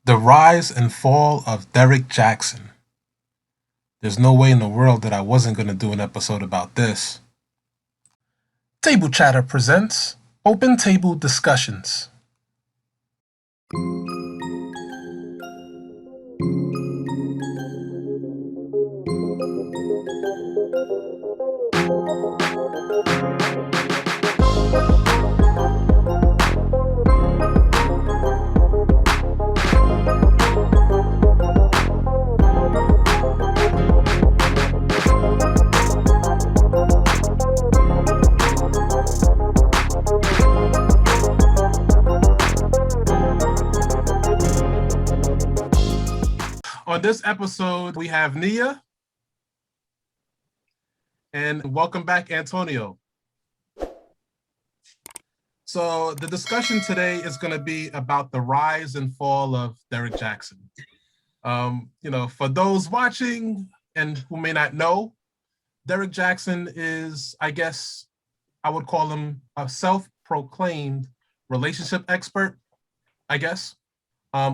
The rise and fall of Derrick Jaxn. There's no way in the world that I wasn't going to do an episode about this. Table Chatter presents Open Table Discussions. On this episode, we have Nia. And welcome back, Antonio. So the discussion today is going to be about the rise and fall of Derrick Jaxn. For those watching and who may not know, Derrick Jaxn is, I guess, I would call him a self-proclaimed relationship expert, I guess,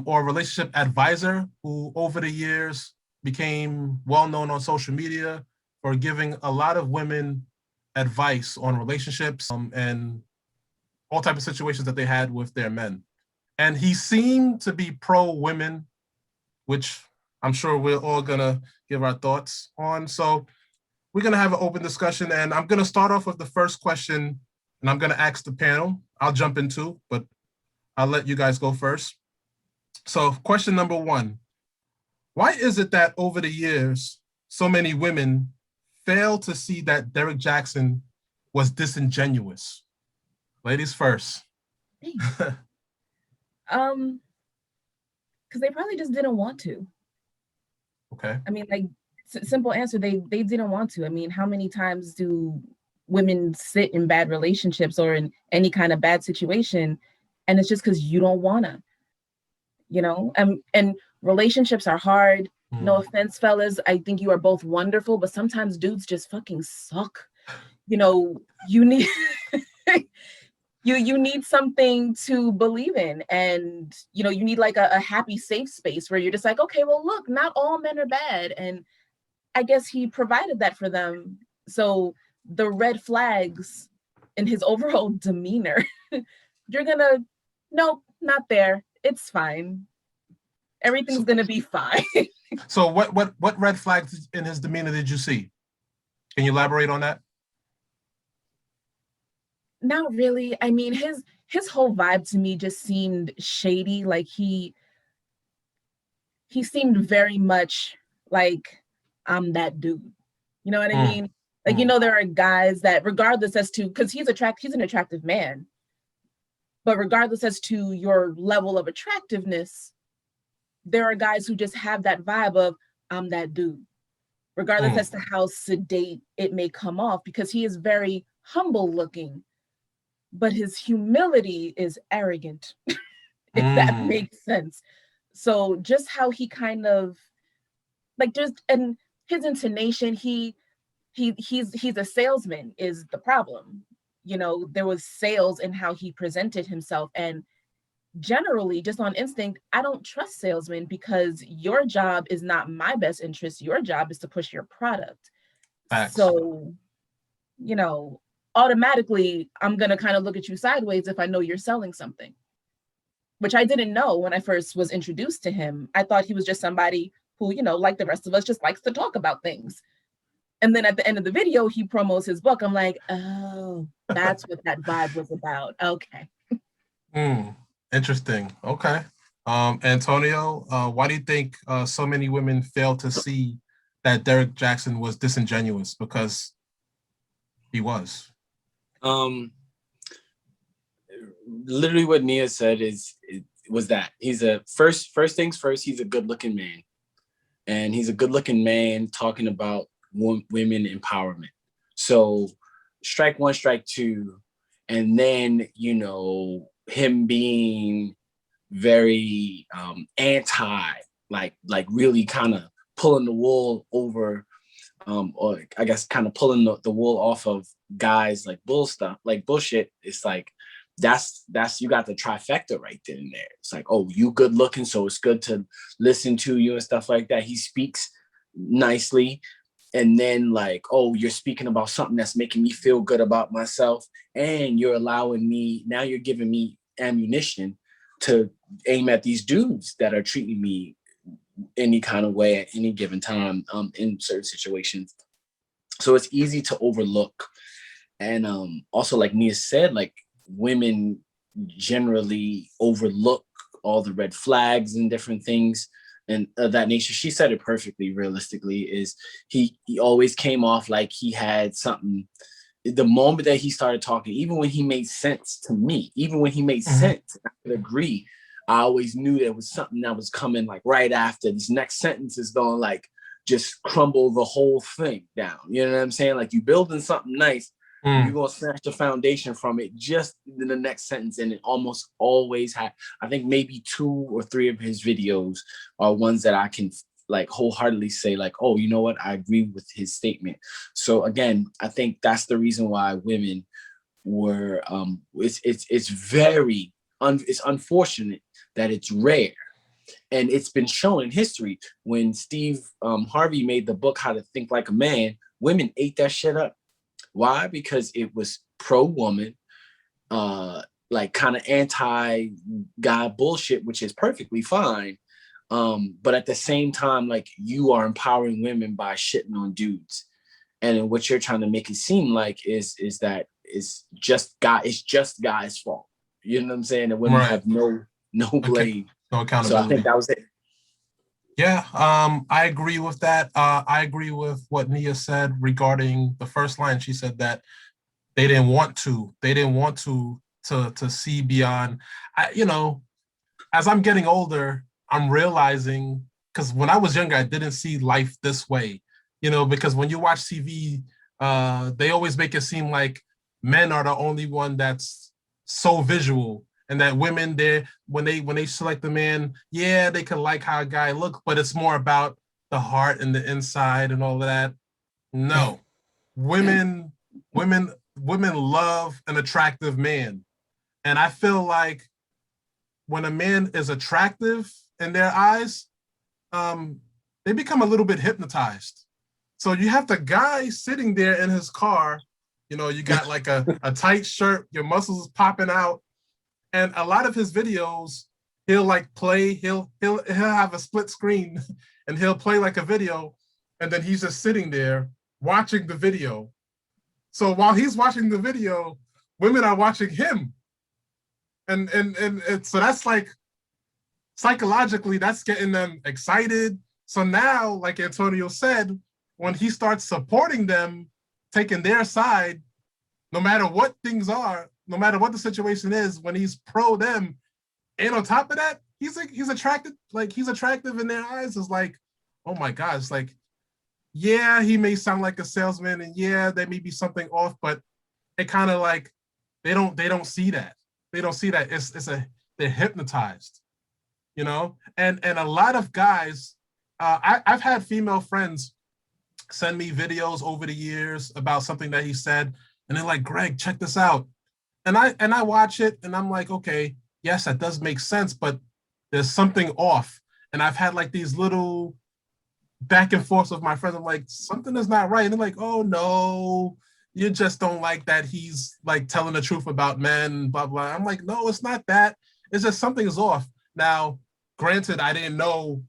or relationship advisor who over the years became well-known on social media for giving a lot of women advice on relationships and all types of situations that they had with their men. And he seemed to be pro-women, which I'm sure we're all gonna give our thoughts on. So we're gonna have an open discussion, and I'm gonna start off with the first question, and I'm gonna ask the panel. I'll jump in too, but I'll let you guys go first. So question number one, why is it that over the years, so many women fail to see that Derrick Jaxn was disingenuous? Ladies first. Because they probably just didn't want to. Okay. I mean, like, simple answer, they didn't want to. I mean, how many times do women sit in bad relationships or in any kind of bad situation, and it's just because you don't wanna, and relationships are hard. No offense, fellas. I think you are both wonderful, but sometimes dudes just fucking suck. You need you need something to believe in, and you need like a happy, safe space where you're just like, okay, well, look, not all men are bad, and I guess he provided that for them. So the red flags in his overall demeanor, you're gonna, nope, not there. It's fine. Everything's gonna be fine. So what red flags in his demeanor did you see? Can you elaborate on that? Not really. I mean, his whole vibe to me just seemed shady. Like he seemed very much like, I'm that dude. You know what I mean? Like, there are guys that regardless as to, because he's an attractive man, but regardless as to your level of attractiveness, there are guys who just have that vibe of, I'm that dude, regardless as to how sedate it may come off, because he is very humble looking, but his humility is arrogant, if that makes sense. So just how he kind of, like, just, and his intonation, he's a salesman is the problem. There was sales in how he presented himself, and generally, just on instinct, I don't trust salesmen, because your job is not my best interest. Your job is to push your product. Facts. So, automatically, I'm going to kind of look at you sideways if I know you're selling something, which I didn't know when I first was introduced to him. I thought he was just somebody who, like the rest of us, just likes to talk about things. And then at the end of the video, he promos his book. I'm like, oh, that's what that vibe was about. Okay. Interesting. Okay. Antonio, why do you think so many women fail to see that Derrick Jaxn was disingenuous? Because he was. Literally what Nia said was that he's first things first, he's a good-looking man. And he's a good-looking man talking about women empowerment. So strike one, strike two, and then, him being very anti, like really kind of pulling the wool over, or I guess kind of pulling the wool off of guys like bullshit. It's like, that's you got the trifecta right then and there. It's like, oh, you good looking, so it's good to listen to you and stuff like that. He speaks nicely. And then like, oh, you're speaking about something that's making me feel good about myself. And you're allowing me, now you're giving me ammunition to aim at these dudes that are treating me any kind of way at any given time in certain situations. So it's easy to overlook. And also, like Nia said, like women generally overlook all the red flags and different things and of that nature. She said it perfectly. Realistically, is he always came off like he had something. The moment that he started talking, even when he made sense to me, even when he made sense, I could agree. I always knew there was something that was coming like right after. This next sentence is going like just crumble the whole thing down. You know what I'm saying? Like you building something nice, you're gonna snatch the foundation from it just in the next sentence. And it almost always had, I think maybe 2 or 3 of his videos are ones that I can like wholeheartedly say like, oh, you know what? I agree with his statement. So again, I think that's the reason why women were, it's very, it's unfortunate that it's rare. And it's been shown in history when Steve Harvey made the book, How to Think Like a Man, women ate that shit up. Why? Because it was pro-woman, like kind of anti-guy bullshit, which is perfectly fine. But at the same time, like you are empowering women by shitting on dudes. And what you're trying to make it seem like is that it's just guys' fault. You know what I'm saying? And women have no blame. No accountability. So I think that was it. Yeah, I agree with that. I agree with what Nia said regarding the first line. She said that they didn't want to see beyond. As I'm getting older, I'm realizing, because when I was younger, I didn't see life this way. Because when you watch TV, they always make it seem like men are the only one that's so visual. And that women, when they select a man, yeah, they could like how a guy looks, but it's more about the heart and the inside and all of that. No, women love an attractive man, and I feel like when a man is attractive in their eyes, they become a little bit hypnotized. So you have the guy sitting there in his car, you got like a tight shirt, your muscles popping out. And a lot of his videos, he'll like play, he'll have a split screen and he'll play like a video, and then he's just sitting there watching the video. So while he's watching the video, women are watching him. And so that's like, psychologically, that's getting them excited. So now, like Antonio said, when he starts supporting them, taking their side, no matter what things are, no matter what the situation is, when he's pro them, and on top of that, he's attracted, like he's attractive in their eyes. It's like, oh my God, it's like, yeah, he may sound like a salesman, and yeah, there may be something off, but it kind of like they don't see that. They don't see that. They're hypnotized, And a lot of guys, I've had female friends send me videos over the years about something that he said, and they're like, Greg, check this out. And I watch it and I'm like, okay, yes, that does make sense, but there's something off. And I've had like these little back and forth with my friends. I'm like, something is not right. And they're like, oh no, you just don't like that he's like telling the truth about men, blah, blah. I'm like, no, it's not that. It's just something is off. Now, granted, I didn't know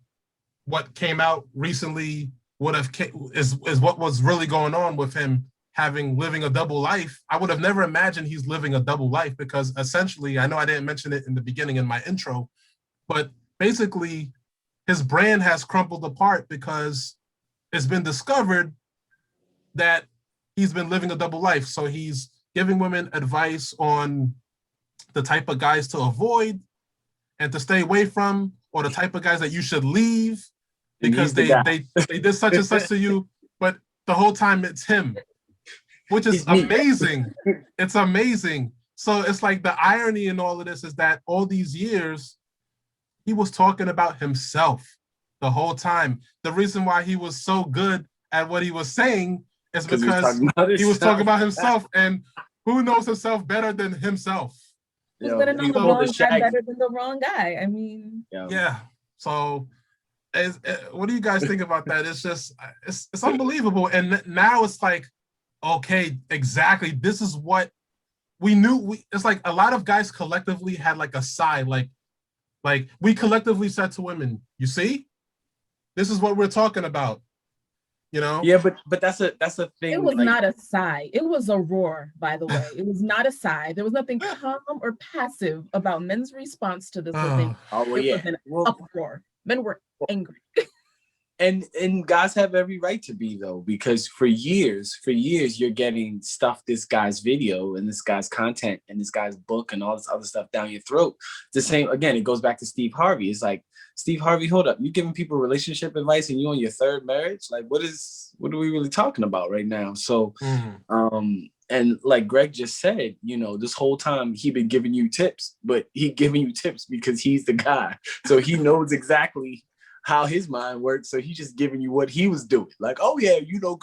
what came out recently is what was really going on with him living a double life. I would have never imagined he's living a double life, because essentially, I know I didn't mention it in the beginning in my intro, but basically his brand has crumbled apart because it's been discovered that he's been living a double life. So he's giving women advice on the type of guys to avoid and to stay away from, or the type of guys that you should leave because they did such and such to you, but the whole time it's him. Which is amazing. It's amazing. So it's like the irony in all of this is that all these years, he was talking about himself the whole time. The reason why he was so good at what he was saying is because he was talking about himself, and who knows himself better than himself? Who's gonna know he the pulled the wrong guy Shaggy. better than the wrong guy? I mean, Yeah. So, what do you guys think about that? It's just, it's unbelievable. And now it's like, okay, exactly. This is what we knew. It's like a lot of guys collectively had like a side, like we collectively said to women, you see, this is what we're talking about. You know? Yeah, but that's a thing. it was like, not a sigh. It was a roar, by the way. It was not a sigh. There was nothing calm or passive about men's response to this little thing. oh well, It was yeah. an Well, uproar. Men were angry. and guys have every right to be, though, because for years you're getting stuff, this guy's video and this guy's content and this guy's book and all this other stuff down your throat. The same, again, it goes back to Steve Harvey. It's like, Steve Harvey, hold up, you giving people relationship advice and you on your third marriage? Like, what are we really talking about right now? So and like Greg just said, this whole time he been giving you tips, but he giving you tips because he's the guy, so he knows exactly how his mind works. So he's just giving you what he was doing. Like, oh yeah, girl,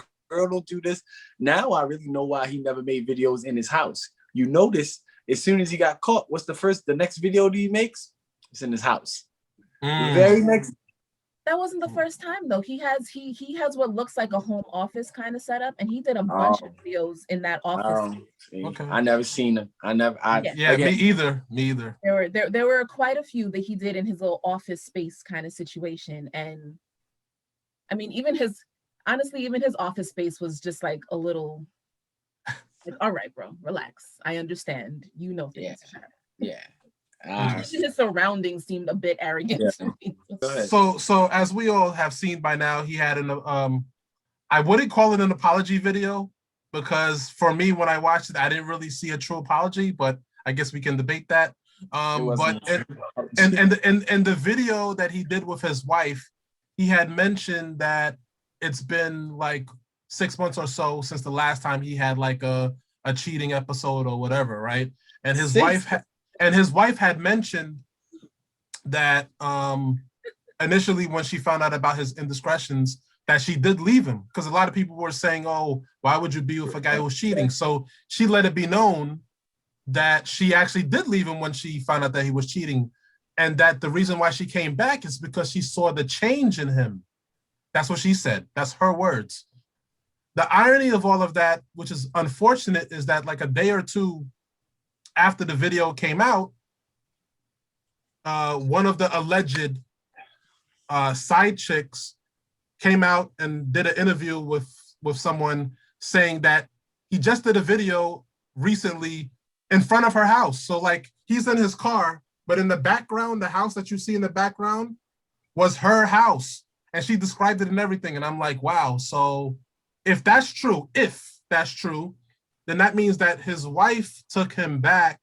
don't do this. Now I really know why he never made videos in his house. You notice as soon as he got caught, what's the next video that he makes? It's in his house. Very next. That wasn't the first time though. He has what looks like a home office kind of setup, and he did a bunch of videos in that office. Okay. I never seen him. Yeah, me either. There were quite a few that he did in his little office space kind of situation. And I mean, even his office space was just like a little like, all right, bro, relax. I understand. You know things. Yeah. His surroundings seemed a bit arrogant to me. So as we all have seen by now, he had I wouldn't call it an apology video, because for me, when I watched it, I didn't really see a true apology, but I guess we can debate that. But in the video that he did with his wife, he had mentioned that it's been like 6 months or so since the last time he had like a cheating episode or whatever, right? And his wife had mentioned that initially when she found out about his indiscretions, that she did leave him, because a lot of people were saying, oh, why would you be with a guy who was cheating? So she let it be known that she actually did leave him when she found out that he was cheating, and that the reason why she came back is because she saw the change in him. That's what she said. That's her words. The irony of all of that, which is unfortunate, is that like a day or two after the video came out, one of the alleged side chicks came out and did an interview with someone saying that he just did a video recently in front of her house. So like he's in his car, but in the background, the house that you see in the background was her house. And she described it and everything. And I'm like, wow. So if that's true, then that means that his wife took him back.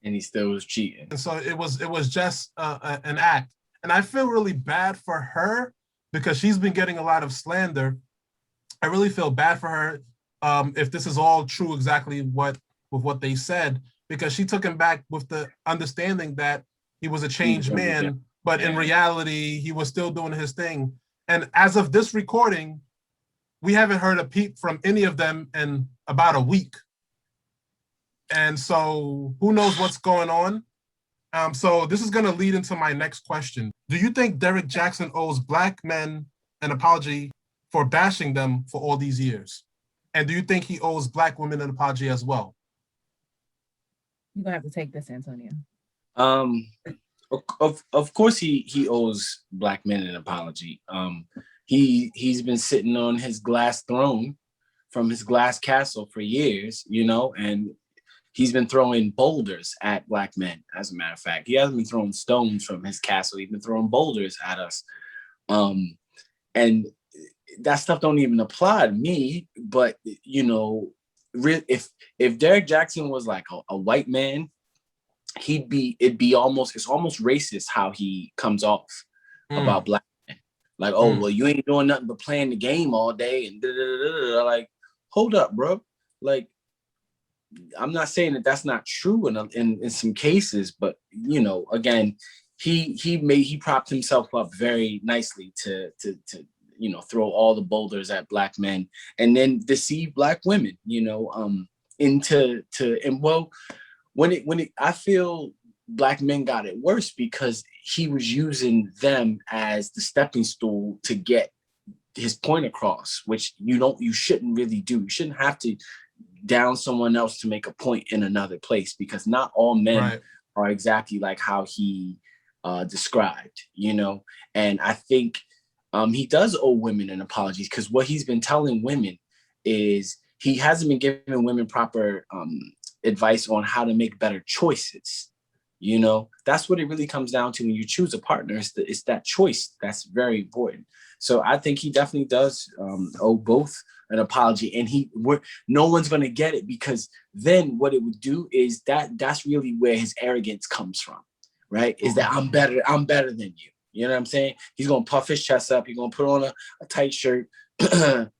And he still was cheating. And so it was just an act. And I feel really bad for her because she's been getting a lot of slander. I really feel bad for her if this is all true exactly with what they said, because she took him back with the understanding that he was a changed man, but in reality, he was still doing his thing. And as of this recording, we haven't heard a peep from any of them in about a week. And so who knows what's going on? So this is going to lead into my next question. Do you think Derrick Jaxn owes Black men an apology for bashing them for all these years? And do you think he owes Black women an apology as well? You're going to have to take this, Antonio. Of course he owes Black men an apology. He's been sitting on his glass throne from his glass castle for years, and he's been throwing boulders at Black men. As a matter of fact, he hasn't been throwing stones from his castle. He's been throwing boulders at us. And that stuff don't even apply to me. But, if Derrick Jaxn was like a white man, it's almost racist how he comes off about Black men. Like, oh, well, you ain't doing nothing but playing the game all day. And like, hold up, bro. Like, I'm not saying that that's not true in some cases, but again, he propped himself up very nicely to throw all the boulders at Black men and then deceive Black women, I feel Black men got it worse because he was using them as the stepping stool to get his point across, which you shouldn't really do. You shouldn't have to down someone else to make a point in another place, because not all men are exactly like how he described, and I think he does owe women an apology, because what he's been telling women is he hasn't been giving women proper advice on how to make better choices. That's what it really comes down to when you choose a partner. It's that choice that's very important. So I think he definitely does owe both an apology, and no one's going to get it, because then what it would do is that's really where his arrogance comes from, right? Is that I'm better than you. You know what I'm saying? He's going to puff his chest up. He's going to put on a tight shirt, give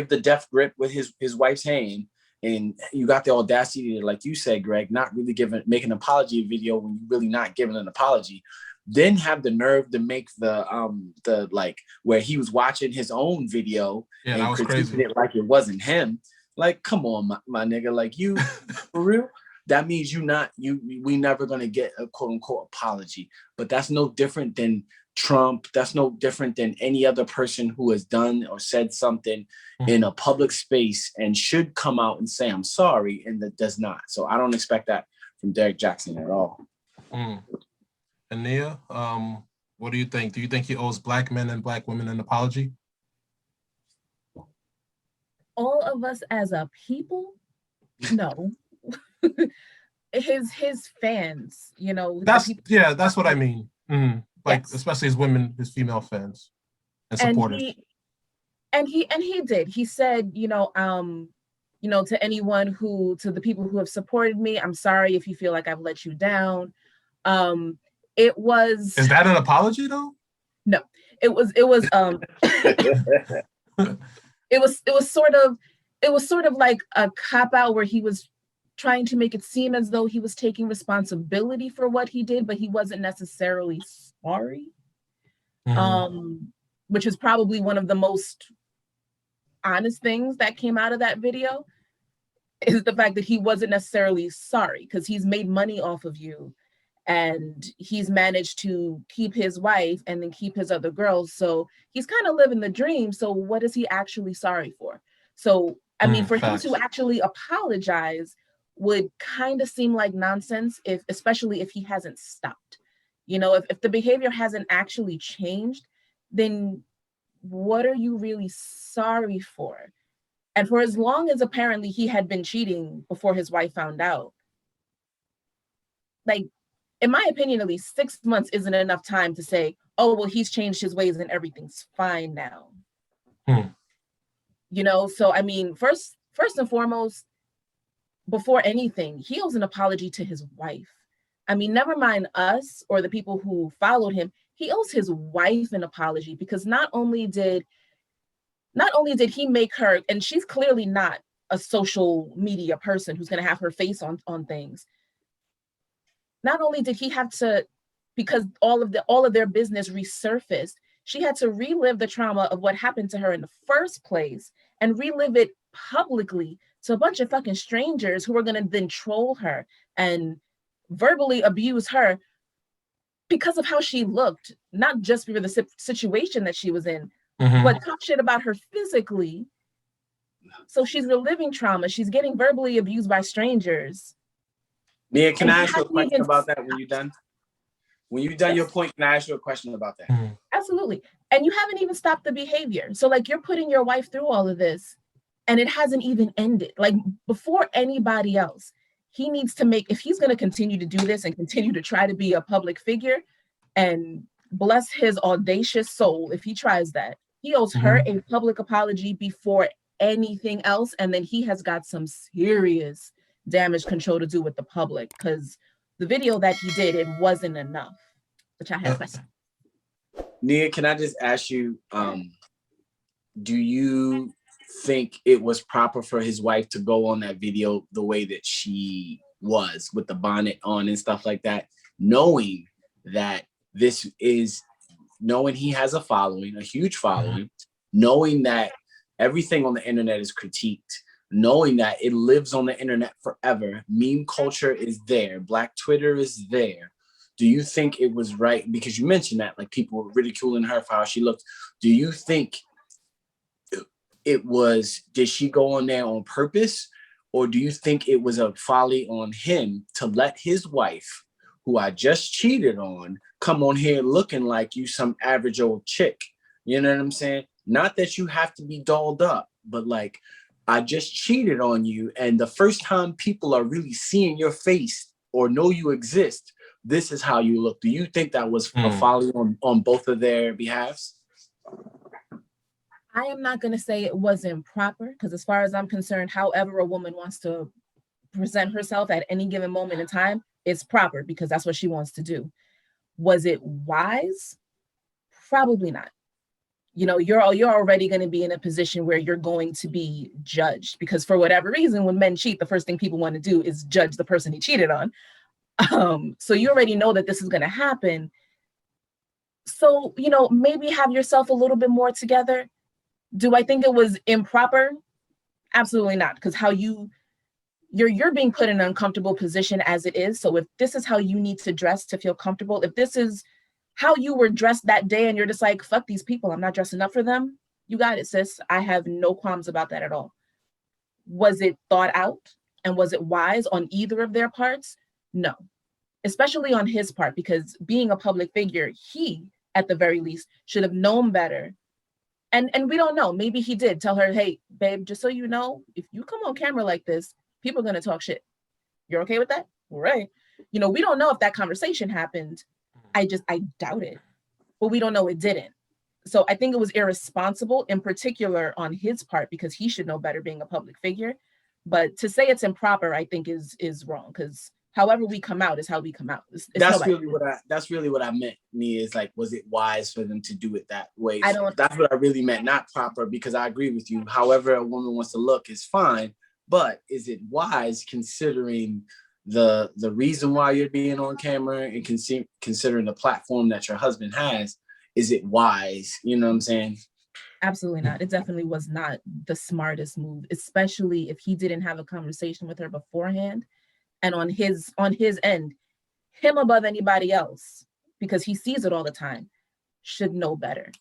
the death grip with his wife's hand. And you got the audacity to, like you said, Greg, not really make an apology video when you're really not giving an apology. Then have the nerve to make the like where he was watching his own video and critiquing it like it wasn't him. Like, come on, my nigga, like you for real. That means we never gonna get a quote unquote apology. But that's no different than Trump. That's no different than any other person who has done or said something in a public space and should come out and say, I'm sorry, and that does not. So I don't expect that from Derrick Jaxn at all. And Nia, what do you think? Do you think he owes Black men and Black women an apology? All of us as a people? No. his fans, That's what I mean. Especially his women, his female fans and supporters. And he did. He said, to anyone to the people who have supported me, I'm sorry if you feel like I've let you down. Is that an apology though? No, it was sort of like a cop out where he was trying to make it seem as though he was taking responsibility for what he did, but he wasn't necessarily sorry. Which is probably one of the most honest things that came out of that video, is the fact that he wasn't necessarily sorry, because he's made money off of you and he's managed to keep his wife and then keep his other girls. So he's kind of living the dream. So what is he actually sorry for? So, I mean, for him to actually apologize would kind of seem like nonsense, especially if he hasn't stopped. If the behavior hasn't actually changed, then what are you really sorry for? And for as long as apparently he had been cheating before his wife found out, like, in my opinion, at least 6 months isn't enough time to say, oh, well, he's changed his ways and everything's fine now. So I mean, first and foremost, before anything, he owes an apology to his wife. I mean, never mind us or the people who followed him, he owes his wife an apology, because not only did he make her, and she's clearly not a social media person who's going to have her face on things. Not only did he have to, because all of their business resurfaced, she had to relive the trauma of what happened to her in the first place and relive it publicly to a bunch of fucking strangers who were going to then troll her and verbally abuse her because of how she looked, not just for the situation that she was in, but talk shit about her physically. So she's reliving trauma. She's getting verbally abused by strangers. Nia, can I ask you a question about that when you're done? When you've done your point, can I ask you a question about that? Absolutely. And you haven't even stopped the behavior. So like, you're putting your wife through all of this and it hasn't even ended. Like, before anybody else, he needs to if he's going to continue to do this and continue to try to be a public figure, and bless his audacious soul if he tries that, he owes her a public apology before anything else. And then he has got some serious damage control to do with the public, because the video that he did, it wasn't enough. Which I had a question. Nia, can I just ask you, do you think it was proper for his wife to go on that video the way that she was, with the bonnet on and stuff like that, knowing that knowing he has a following, a huge following, knowing that everything on the internet is critiqued, knowing that it lives on the internet forever. Meme culture is there. Black Twitter is there. Do you think it was right? Because you mentioned that, like, people were ridiculing her for how she looked. Do you think it was, did she go on there on purpose? Or do you think it was a folly on him to let his wife, who I just cheated on, come on here looking like you some average old chick? You know what I'm saying? Not that you have to be dolled up, but like, I just cheated on you. And the first time people are really seeing your face or know you exist, this is how you look. Do you think that was a folly on both of their behalves? I am not going to say it wasn't proper, because as far as I'm concerned, however a woman wants to present herself at any given moment in time, it's proper because that's what she wants to do. Was it wise? Probably not. You know, you're already going to be in a position where you're going to be judged, because for whatever reason, when men cheat, the first thing people want to do is judge the person he cheated on. So you already know that this is going to happen. So, you know, maybe have yourself a little bit more together. Do I think it was improper? Absolutely not, because how you're being put in an uncomfortable position as it is. So if this is how you need to dress to feel comfortable, if this is how you were dressed that day and you're just like, fuck these people, I'm not dressing up for them, you got it, sis. I have no qualms about that at all. Was it thought out and was it wise on either of their parts? No, especially on his part, because being a public figure, he, at the very least, should have known better. And we don't know, maybe he did tell her, hey, babe, just so you know, if you come on camera like this, people are going to talk shit. You're okay with that? All right. You know, we don't know if that conversation happened. I doubt it, but we don't know it didn't. So I think it was irresponsible, in particular on his part, because he should know better being a public figure. But to say it's improper, I think is wrong, because however we come out is how we come out. That's really what I meant. Me is like, was it wise for them to do it that way? That's what I really meant, not proper, because I agree with you. However a woman wants to look is fine, but is it wise considering the reason why you're being on camera and considering the platform that your husband has? Is it wise? You know what I'm saying? Absolutely not. It definitely was not the smartest move, especially if he didn't have a conversation with her beforehand. And on his end, him above anybody else, because he sees it all the time, should know better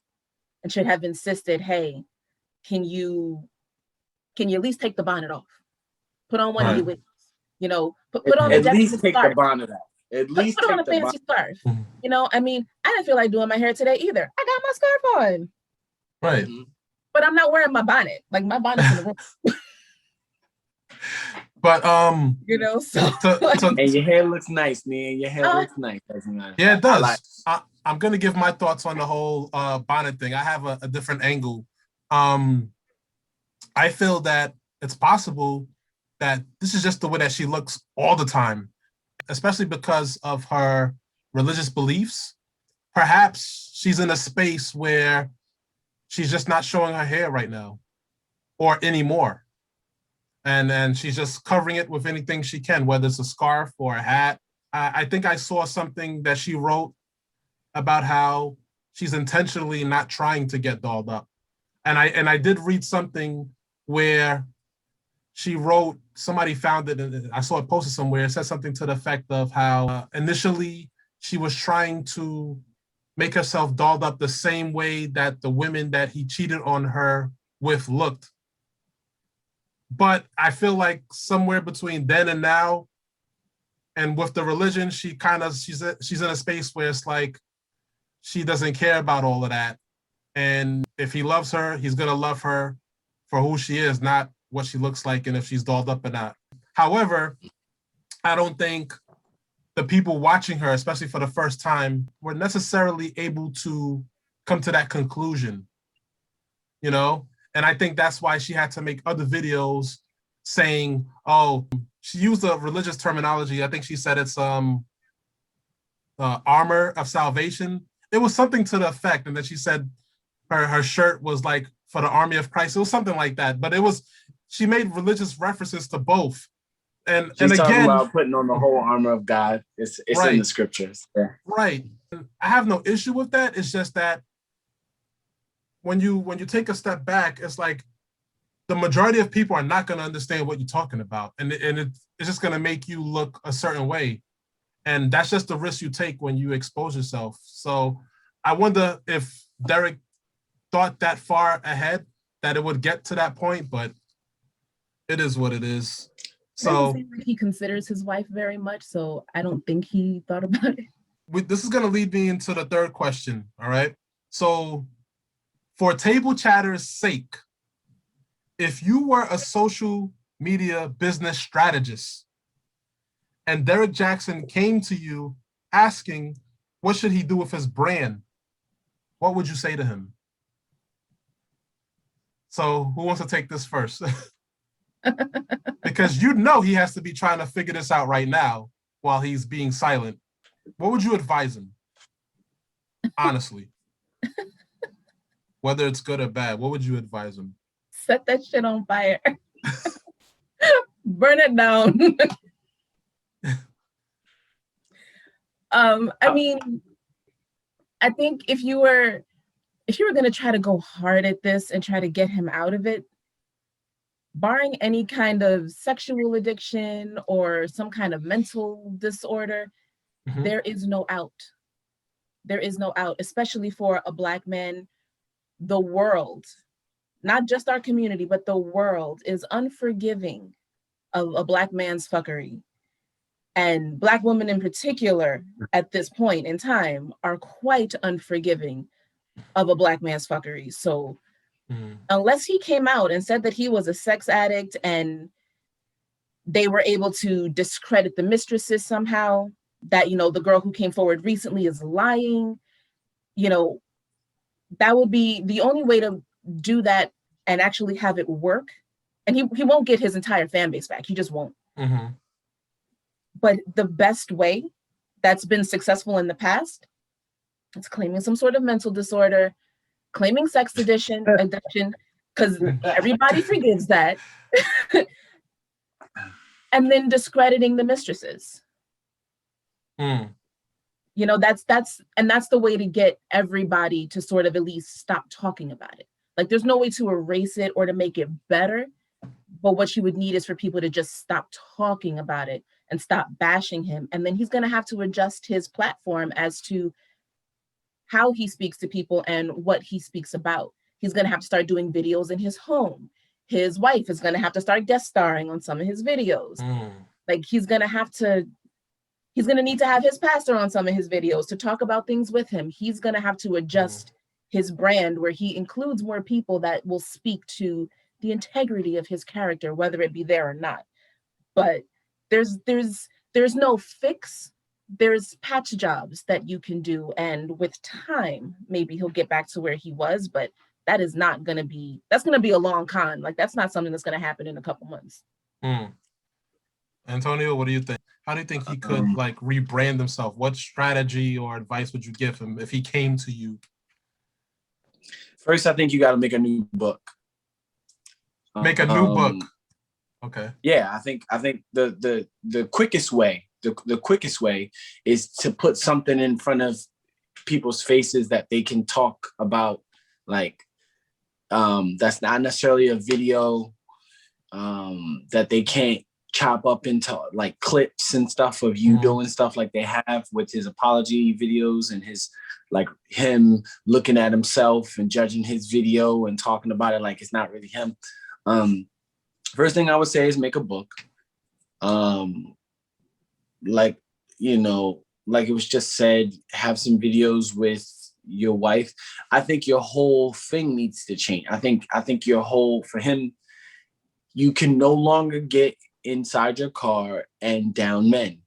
and should have insisted, hey, can you at least take the bonnet off? Put on one of your wigs, you know, put on at least take the bonnet off. At least put on a fancy scarf. You know, I mean, I didn't feel like doing my hair today either. I got my scarf on. Right. But I'm not wearing my bonnet. Like, my bonnet's in the room. But you know, so and your hair looks nice, man. Your hair looks nice. Yeah, it does. I'm gonna give my thoughts on the whole bonnet thing. I have a different angle. I feel that it's possible that this is just the way that she looks all the time, especially because of her religious beliefs. Perhaps she's in a space where she's just not showing her hair right now or anymore. And she's just covering it with anything she can, whether it's a scarf or a hat. I think I saw something that she wrote about how she's intentionally not trying to get dolled up. And I did read something where she wrote, somebody found it, and I saw it posted somewhere. It said something to the effect of how initially she was trying to make herself dolled up the same way that the women that he cheated on her with looked. But I feel like somewhere between then and now, and with the religion, she's in a space where it's like she doesn't care about all of that. And if he loves her, he's gonna love her for who she is, not what she looks like and if she's dolled up or not. However, I don't think the people watching her, especially for the first time, were necessarily able to come to that conclusion, you know? And I think that's why she had to make other videos saying, oh, she used a religious terminology. I think she said it's armor of salvation. It was something to the effect. And then she said her shirt was like for the army of Christ. It was something like that. But she made religious references to both. And she's talking again, about putting on the whole armor of God. It's right in the scriptures. Yeah. Right. I have no issue with that. It's just that when you take a step back, it's like the majority of people are not going to understand what you're talking about. And it's just going to make you look a certain way. And that's just the risk you take when you expose yourself. So I wonder if Derrick thought that far ahead that it would get to that point, but it is what it is. So seem like he considers his wife very much, so I don't think he thought about it. This is going to lead me into the third question. All right. So for table chatter's sake, if you were a social media business strategist and Derrick Jaxn came to you asking what should he do with his brand, what would you say to him? So who wants to take this first? Because you know he has to be trying to figure this out right now while he's being silent. What would you advise him? Honestly. Whether it's good or bad, what would you advise him? Set that shit on fire. Burn it down. I mean, I think if you were going to try to go hard at this and try to get him out of it, barring any kind of sexual addiction or some kind of mental disorder, there is no out. There is no out, especially for a Black man. The world, not just our community, but the world is unforgiving of a Black man's fuckery. And Black women in particular, at this point in time, are quite unforgiving of a Black man's fuckery. So unless he came out and said that he was a sex addict and they were able to discredit the mistresses somehow, that, you know, the girl who came forward recently is lying, you know, that would be the only way to do that and actually have it work. And he won't get his entire fan base back. He just won't. But the best way that's been successful in the past, it's claiming some sort of mental disorder, claiming sex addiction, because everybody forgives that, and then discrediting the mistresses. You know, that's the way to get everybody to sort of at least stop talking about it. Like, there's no way to erase it or to make it better, but what you would need is for people to just stop talking about it and stop bashing him. And then he's going to have to adjust his platform as to how he speaks to people and what he speaks about. He's going to have to start doing videos in his home. His wife is going to have to start guest starring on some of his videos. Like, he's going to need to have his pastor on some of his videos to talk about things with him. He's going to have to adjust his brand where he includes more people that will speak to the integrity of his character, whether it be there or not. But there's no fix. There's patch jobs that you can do. And with time, maybe he'll get back to where he was, but that is not going to be, that's going to be a long con. Like, that's not something that's going to happen in a couple months. Antonio, what do you think? How do you think he could like rebrand himself? What strategy or advice would you give him if he came to you? First, I think you got to make a new book. Make a new book. Okay. Yeah, I think the quickest way, the quickest way is to put something in front of people's faces that they can talk about, like that's not necessarily a video that they can't chop up into like clips and stuff of you doing stuff like they have with his apology videos and his, like, him looking at himself and judging his video and talking about it like it's not really him. First thing I would say is make a book. Like, you know, like it was just said, have some videos with your wife. I think your whole thing needs to change. I think your whole, for him, you can no longer get inside your car and down men.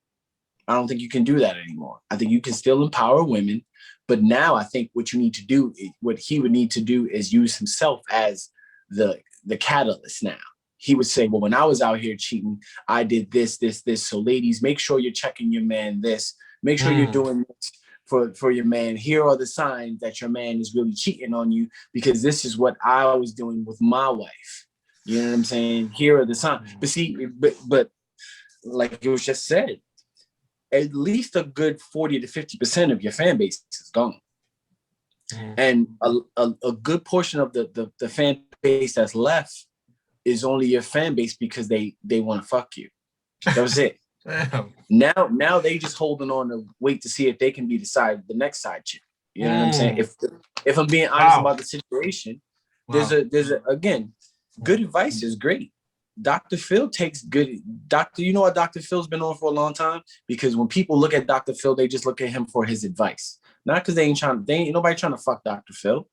I don't think you can do that anymore. I think you can still empower women, but now I think what you need to do, what he would need to do is use himself as the catalyst now. He would say, well, when I was out here cheating, I did this. So ladies, make sure you're checking your man this. Make sure you're doing this for your man. Here are the signs that your man is really cheating on you, because this is what I was doing with my wife. You know what I'm saying? Here are the signs. But see, but like it was just said, at least a good 40 to 50% of your fan base is gone. And a good portion of the fan base that's left is only your fan base because they want to fuck you. That was it. Damn. Now they just holding on to wait to see if they can be the next side chick. You know what I'm saying? If I'm being honest about the situation, there's a again, good advice is great. Dr. Phil takes good you know what Dr. Phil's been on for a long time? Because when people look at Dr. Phil, they just look at him for his advice. Not because they ain't nobody trying to fuck Dr. Phil.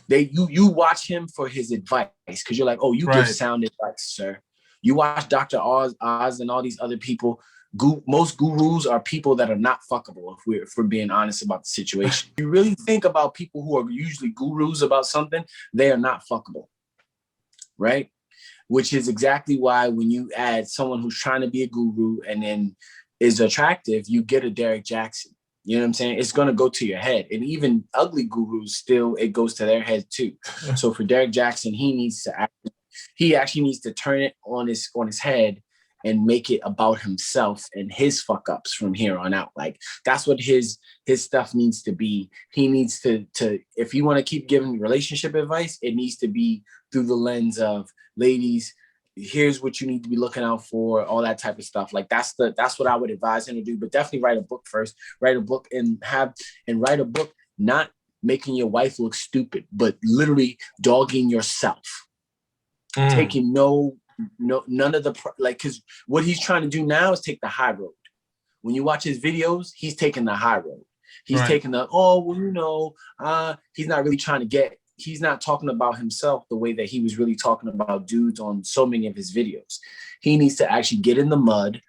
You watch him for his advice because you're like, oh, you give sound advice, sir. You watch Dr. Oz and all these other people. Most gurus are people that are not fuckable, if we're being honest about the situation. You really think about people who are usually gurus about something, they are not fuckable, right? Which is exactly why when you add someone who's trying to be a guru and then is attractive, you get a Derrick Jaxn. You know what I'm saying? It's going to go to your head. And even ugly gurus, still, it goes to their head too. So for Derrick Jaxn, he actually needs to turn it on his head and make it about himself and his fuck ups from here on out. Like that's what his stuff needs to be. He needs to if you want to keep giving relationship advice, it needs to be through the lens of, ladies, here's what you need to be looking out for, all that type of stuff. Like that's what I would advise him to do. But definitely write a book first. Write a book and write a book not making your wife look stupid, but literally dogging yourself. Taking none of the because what he's trying to do now is take the high road. When you watch his videos, he's taking the high road. He's taking the he's not really trying to get. He's not talking about himself the way that he was really talking about dudes on so many of his videos. He needs to actually get in the mud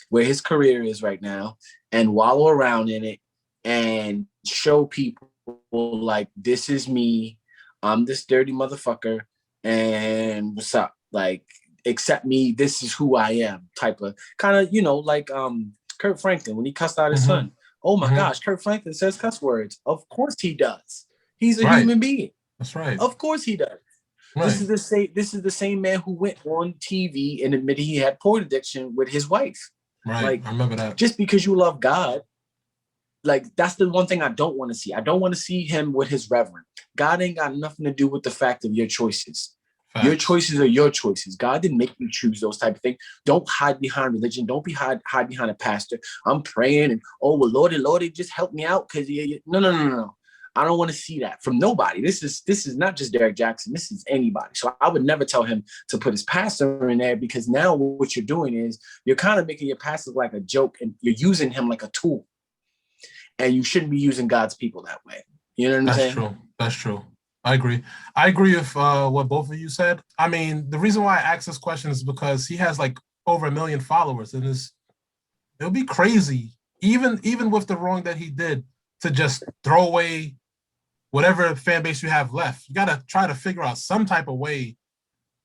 where his career is right now and wallow around in it and show people like, this is me. I'm this dirty motherfucker. And what's up? Like, accept me. This is who I am. Type of kind of, like Kurt Franklin when he cussed out his son. Oh my gosh, Kurt Franklin says cuss words. Of course he does. He's a human being. That's right. Of course he does. Right. This is the same man who went on TV and admitted he had porn addiction with his wife. Right. Like, I remember that. Just because you love God, like that's the one thing I don't want to see. I don't want to see him with his reverend. God ain't got nothing to do with the fact of your choices. Facts. Your choices are your choices. God didn't make you choose those type of things. Don't hide behind religion. Don't hide behind a pastor. I'm praying and well, Lordy, just help me out because no. I don't want to see that from nobody. This is not just Derrick Jaxn. This is anybody. So I would never tell him to put his pastor in there because now what you're doing is you're kind of making your pastor like a joke and you're using him like a tool. And you shouldn't be using God's people that way. You know what I'm saying? That's true. I agree with what both of you said. I mean, the reason why I asked this question is because he has like over 1 million followers, and it'll be crazy, even with the wrong that he did, to just throw away whatever fan base you have left. You got to try to figure out some type of way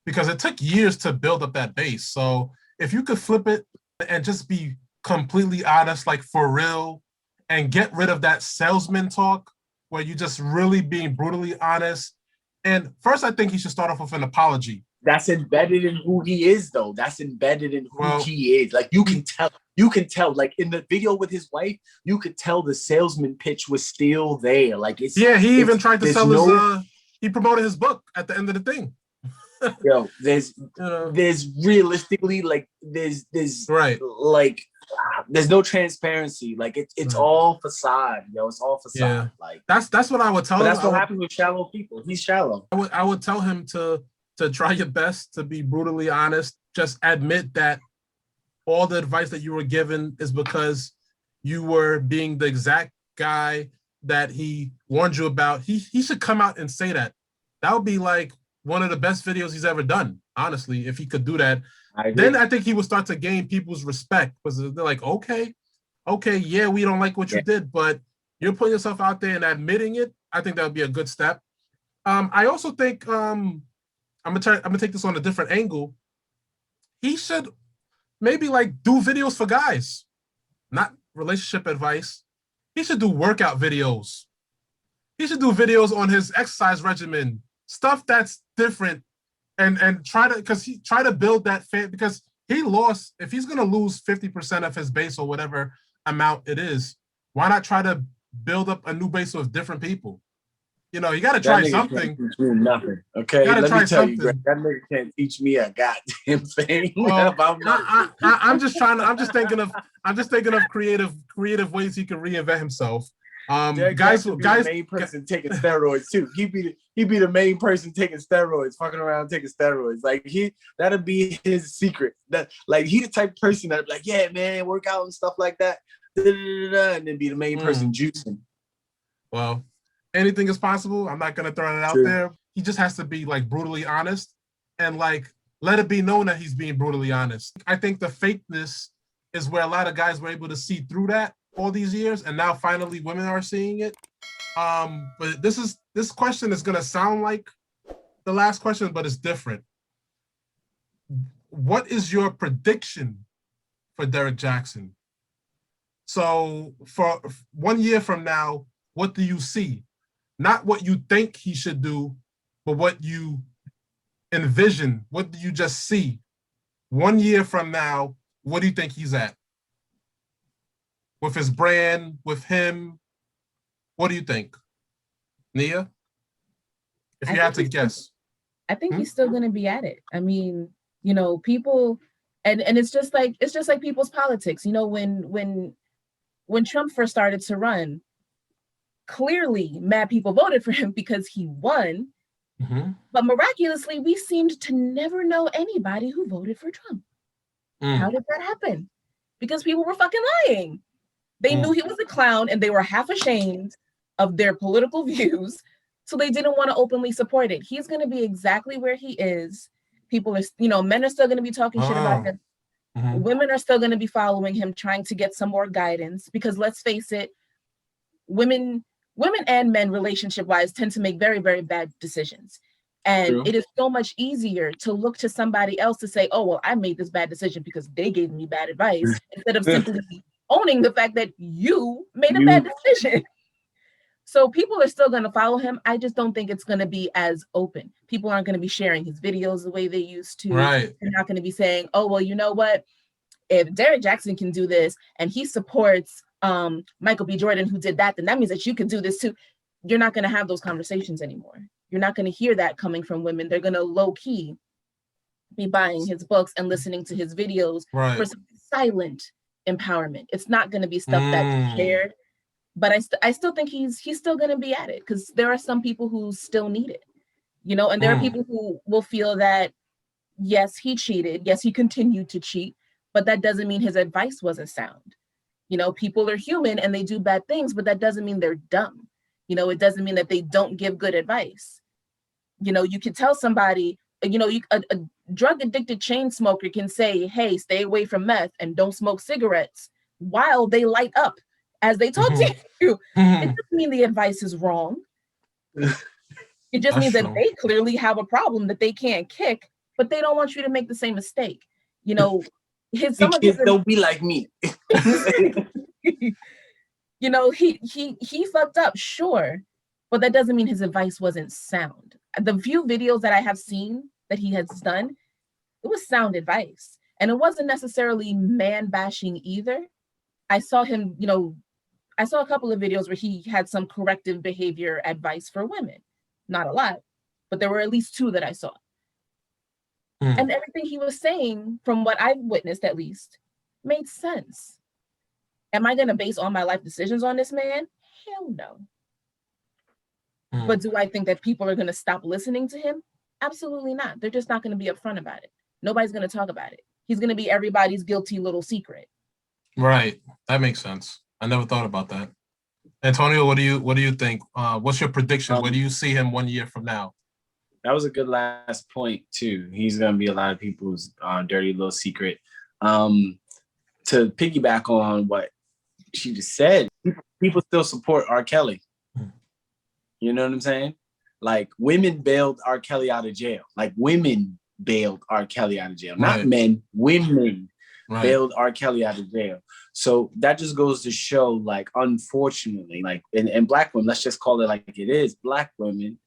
because it took years to build up that base. So if you could flip it and just be completely honest, like for real, and get rid of that salesman talk where you just really being brutally honest. And first, I think he should start off with an apology. That's embedded in who he is, though. That's embedded in who he is. Like you can tell, like in the video with his wife, you could tell the salesman pitch was still there. Like he even tried to sell he promoted his book at the end of the thing. Yo, there's realistically like there's like there's no transparency. Like it's all facade, yo. It's all facade. Yeah. Like that's what I would tell him. That's what happens with shallow people. He's shallow. I would tell him to try your best to be brutally honest. Just admit that all the advice that you were given is because you were being the exact guy that he warned you about. He should come out and say that. That would be like one of the best videos he's ever done, honestly, if he could do that. Then I think he would start to gain people's respect because they're like, okay, yeah, we don't like what you did, but you're putting yourself out there and admitting it. I think that would be a good step. I also think I'm gonna take this on a different angle. He should maybe like do videos for guys, not relationship advice. He should do workout videos. He should do videos on his exercise regimen, stuff that's different. And try to build that fan because he lost. If he's gonna lose 50% of his base or whatever amount it is, why not try to build up a new base of different people? You know, you got to try something. Can't teach me nothing. Okay, let me tell you, Greg, that nigga can't teach me a goddamn thing. Well, I'm just thinking of creative ways he can reinvent himself. Derrick guys, be the main person taking steroids too. He be the main person taking steroids, fucking around taking steroids. Like that'll be his secret. That like he the type of person that'd be like, yeah, man, work out and stuff like that, and then be the main person juicing. Well, anything is possible. I'm not gonna throw it out there. He just has to be like brutally honest and like let it be known that he's being brutally honest. I think the fakeness is where a lot of guys were able to see through that all these years, and now finally women are seeing it. But this question is gonna sound like the last question, but it's different. What is your prediction for Derrick Jaxn? So for 1 year from now, what do you see? Not what you think he should do, but what you envision. What do you just see? 1 year from now, what do you think he's at? With his brand, with him, what do you think? Nia? If you had to guess. I think he's still gonna be at it. I mean, you know, people and it's just like people's politics. You know, when Trump first started to run, clearly mad people voted for him because he won. But miraculously, we seemed to never know anybody who voted for Trump. How did that happen? Because people were fucking lying. They knew he was a clown and they were half ashamed of their political views. So they didn't want to openly support it. He's going to be exactly where he is. People are, you know, men are still going to be talking shit about him. Women are still going to be following him, trying to get some more guidance. Because let's face it, women and men relationship-wise tend to make very, very bad decisions. And it is so much easier to look to somebody else to say, oh, well, I made this bad decision because they gave me bad advice, instead of simply owning the fact that you made a bad decision. So people are still going to follow him. I just don't think it's going to be as open. People aren't going to be sharing his videos the way they used to. Right. They're not going to be saying, oh, well, you know what? If Derrick Jaxn can do this and he supports Michael B. Jordan, who did that, then that means that you can do this too. You're not going to have those conversations anymore. You're not going to hear that coming from women. They're going to low key be buying his books and listening to his videos for some silent empowerment. It's not going to be stuff that's shared, but I still think he's still going to be at it, because there are some people who still need it, you know, and there are people who will feel that, yes, he cheated. Yes, he continued to cheat, but that doesn't mean his advice wasn't sound. You know, people are human and they do bad things, but that doesn't mean they're dumb. You know, it doesn't mean that they don't give good advice. You know, you can tell somebody, you know, a drug addicted chain smoker can say, hey, stay away from meth and don't smoke cigarettes, while they light up as they talk to you. It doesn't mean the advice is wrong. It just means that they clearly have a problem that they can't kick, but they don't want you to make the same mistake. You know, some of his don't be like me. You know, he fucked up, sure, but that doesn't mean his advice wasn't sound. The few videos that I have seen that he has done, it was sound advice. And it wasn't necessarily man bashing either. I saw him, you know, I saw a couple of videos where he had some corrective behavior advice for women. Not a lot, but there were at least 2 that I saw. And everything he was saying, from what I've witnessed at least, made sense. Am I going to base all my life decisions on this man? Hell no. But do I think that people are going to stop listening to him? Absolutely not. They're just not going to be upfront about it. Nobody's going to talk about it. He's going to be everybody's guilty little secret. Right. That makes sense. I never thought about that. Antonio, what do you think? What's your prediction? Where do you see him 1 year from now? That was a good last point too. He's going to be a lot of people's dirty little secret. To piggyback on what she just said, people still support R. Kelly. You know what I'm saying? Like, women bailed R. Kelly out of jail. Like, women bailed R. Kelly out of jail. Not men, women bailed R. Kelly out of jail. So that just goes to show, like, unfortunately, like, and Black women, let's just call it like it is, Black women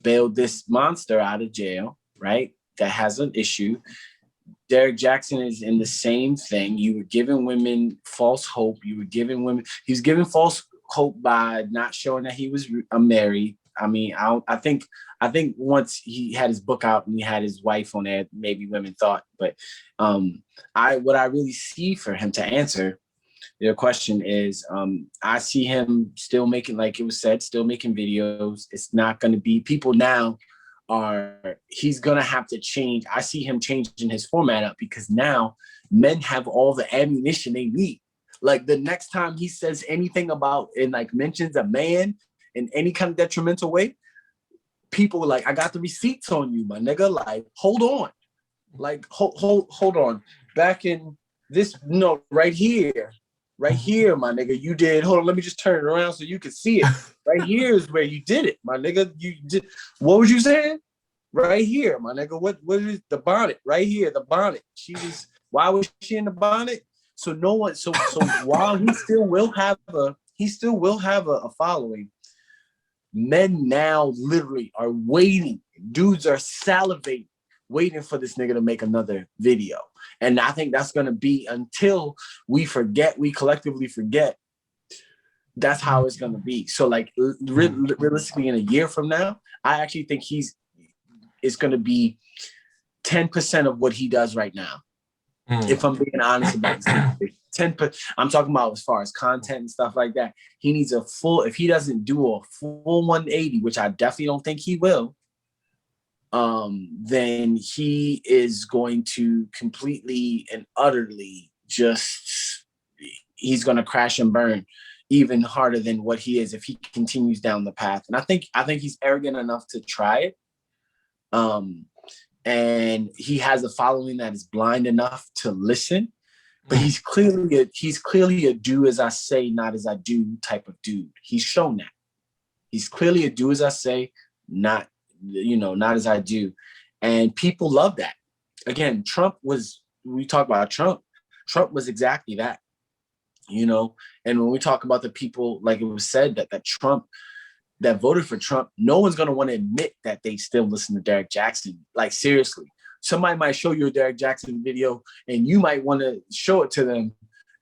bailed this monster out of jail, right? That has an issue. Derrick Jaxn is in the same thing. You were giving women false hope. He was giving false hope by not showing that he was married. I mean, I think once he had his book out and he had his wife on there, maybe women thought. But what I really see for him to answer your question is, I see him still making, like it was said, still making videos. It's not going to be people now. He's gonna have to change. I see him changing his format up because now men have all the ammunition they need. Like the next time he says anything about and like mentions a man in any kind of detrimental way, people like, I got the receipts on you, my nigga. Like, hold on. Like, hold on. Back in this, no, right here, my nigga, you did. Hold on, let me just turn it around so you can see it. Right here is where you did it, my nigga. You did. What was you saying? Right here, my nigga. What is the bonnet? Right here, the bonnet. Why was she in the bonnet? So no one. So while he still will have a following, men now literally are waiting. Dudes are salivating, waiting for this nigga to make another video. And I think that's gonna be until we collectively forget. That's how it's gonna be. So like realistically, in a year from now, I actually think it's gonna be 10% of what he does right now. If I'm being honest about this, 10%. I'm talking about as far as content and stuff like that. He needs if he doesn't do a full 180, which I definitely don't think he will, then he is going to completely and utterly he's going to crash and burn even harder than what he is if he continues down the path. And I think he's arrogant enough to try it. And he has a following that is blind enough to listen, but he's clearly a do as I say, not as I do type of dude. He's shown that. He's clearly a do as I say, not as I do. And people love that. Again, we talk about Trump was exactly that, and when we talk about the people, like it was said that Trump, that voted for Trump, no one's going to want to admit that they still listen to Derrick Jaxn. Like, seriously, somebody might show you a Derrick Jaxn video and you might want to show it to them.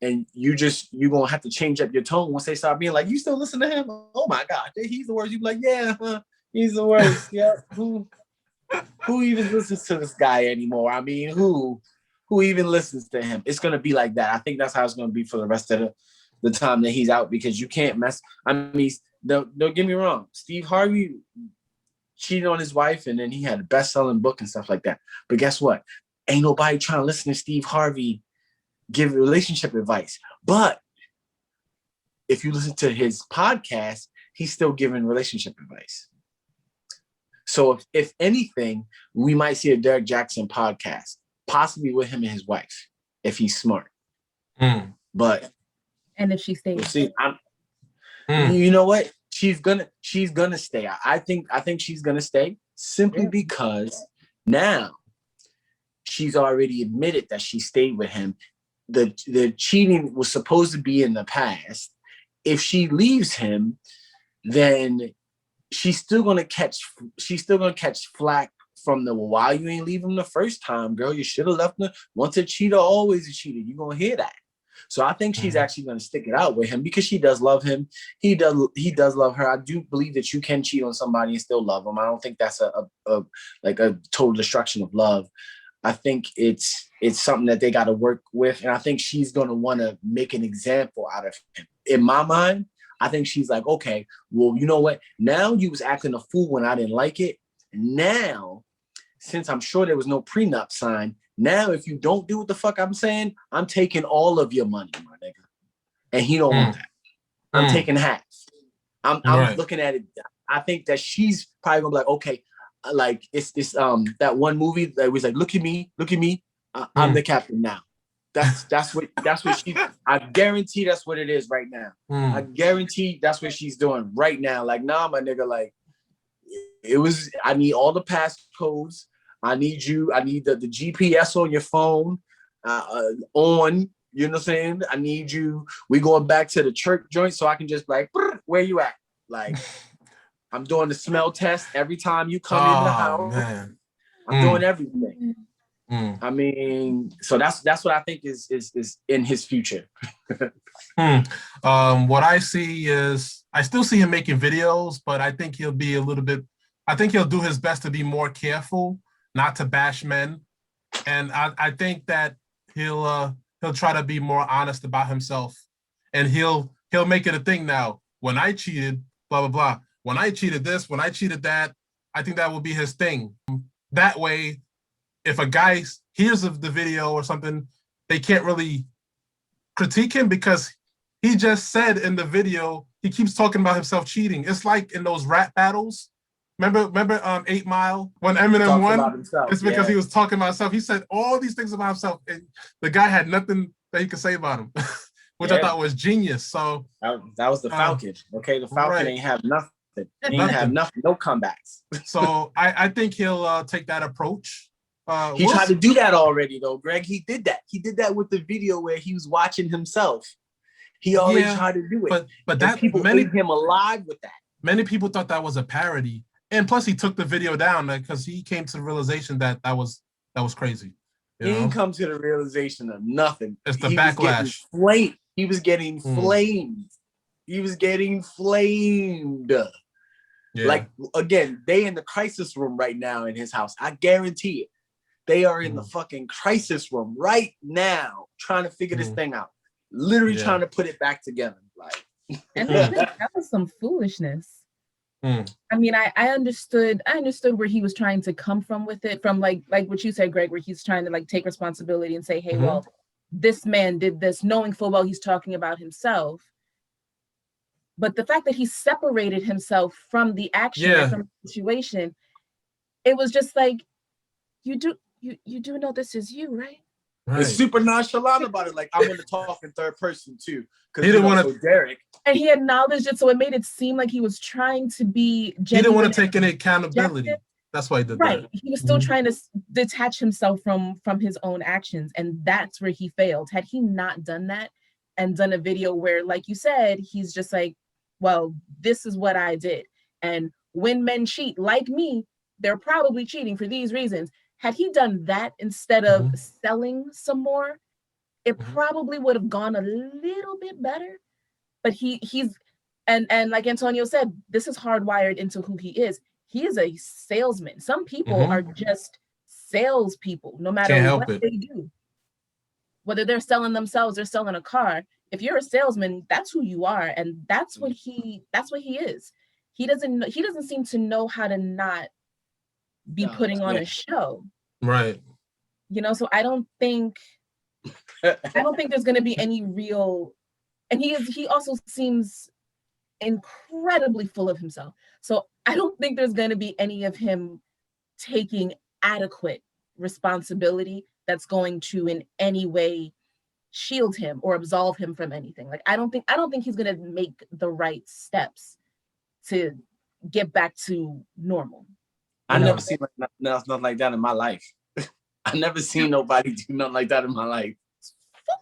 And you're going to have to change up your tone once they start being like, you still listen to him? Oh my God, he's the worst. You be like, yeah, he's the worst. Yeah. Who even listens to this guy anymore? I mean, who even listens to him? It's going to be like that. I think that's how it's going to be for the rest of the time that he's out, because you can't mess. I mean, don't get me wrong. Steve Harvey cheated on his wife, and then he had a best-selling book and stuff like that. But guess what? Ain't nobody trying to listen to Steve Harvey give relationship advice. But if you listen to his podcast, he's still giving relationship advice. So if anything, we might see a Derrick Jaxn podcast, possibly with him and his wife, if he's smart. But and if she stays, we'll see. You know what? She's gonna stay. I think she's gonna stay simply because now she's already admitted that she stayed with him. The cheating was supposed to be in the past. If she leaves him, then she's still gonna catch flack from why you ain't leave him the first time, girl. You should have left him. Once a cheater, always a cheater. You're gonna hear that. So I think she's actually going to stick it out with him because she does love him. He does love her. I do believe that you can cheat on somebody and still love them. I don't think that's a total destruction of love. I think it's something that they got to work with. And I think she's going to want to make an example out of him. In my mind, I think she's like, okay, well, you know what? Now you was acting a fool when I didn't like it. Now, since I'm sure there was no prenup signed, now, if you don't do what the fuck I'm saying, I'm taking all of your money, my nigga. And he don't want that. I'm taking half. I'm looking at it. I think that she's probably gonna be like, okay, like it's this that one movie that was like, look at me, I'm the captain now. That's what she. I guarantee that's what it is right now. I guarantee that's what she's doing right now. Like, nah, my nigga, like I need all the passcodes. I need the GPS on your phone on, you know what I'm saying? I need you. We going back to the church joint so I can just like, where you at? Like, I'm doing the smell test every time you come in the house. Man. I'm doing everything. I mean, so that's what I think is in his future. What I see is I still see him making videos, but I think he'll be a little bit. I think he'll do his best to be more careful, not to bash men, and I think that he'll try to be more honest about himself, and he'll make it a thing now. When I cheated, blah blah blah. When I cheated this, when I cheated that, I think that will be his thing. That way, if a guy hears of the video or something, they can't really critique him because he just said in the video he keeps talking about himself cheating. It's like in those rap battles. Remember 8 Mile when Eminem won? It's because he was talking about himself. He said all these things about himself, and the guy had nothing that he could say about him, which I thought was genius. So that was the Falcon. Okay, the Falcon ain't have nothing. He ain't have nothing, no comebacks. So I think he'll take that approach. He tried to do that already, though, Greg. He did that. He did that with the video where he was watching himself. He already tried to do it. But that people ate him alive with that. Many people thought that was a parody. And plus, he took the video down because he came to the realization that was crazy. He didn't come to the realization of nothing. It's the backlash. He was getting flamed. He was getting flamed. Yeah. Like, again, they in the crisis room right now in his house. I guarantee it. They are in the fucking crisis room right now trying to figure this thing out. Literally trying to put it back together. Like, and that was some foolishness. I mean, I understood where he was trying to come from with it, from like what you said, Greg, where he's trying to like take responsibility and say, hey, well, this man did this, knowing full well he's talking about himself. But the fact that he separated himself from the action, from the situation, it was just like, you do know this is you, right? It's super nonchalant about it. Like, I'm going to talk in third person too. He didn't want to, Derrick. And he acknowledged it, so it made it seem like he was trying to be genuine. He didn't want to take any accountability. That's why he did that. Right. He was still trying to detach himself from his own actions, and that's where he failed. Had he not done that and done a video where, like you said, he's just like, well, this is what I did. And when men cheat, like me, they're probably cheating for these reasons. Had he done that instead of selling some more, it probably would have gone a little bit better. But he's and like Antonio said, this is hardwired into who he is. He is a salesman. Some people are just salespeople, no matter what they do. Whether they're selling themselves or selling a car, if you're a salesman, that's who you are, and that's what he is. He doesn't seem to know how to not be putting on a show. Right. You know, so I don't think there's going to be any real, and he also seems incredibly full of himself. So I don't think there's going to be any of him taking adequate responsibility that's going to in any way shield him or absolve him from anything. Like I don't think he's going to make the right steps to get back to normal. I never seen nothing like that in my life. I never seen nobody do nothing like that in my life.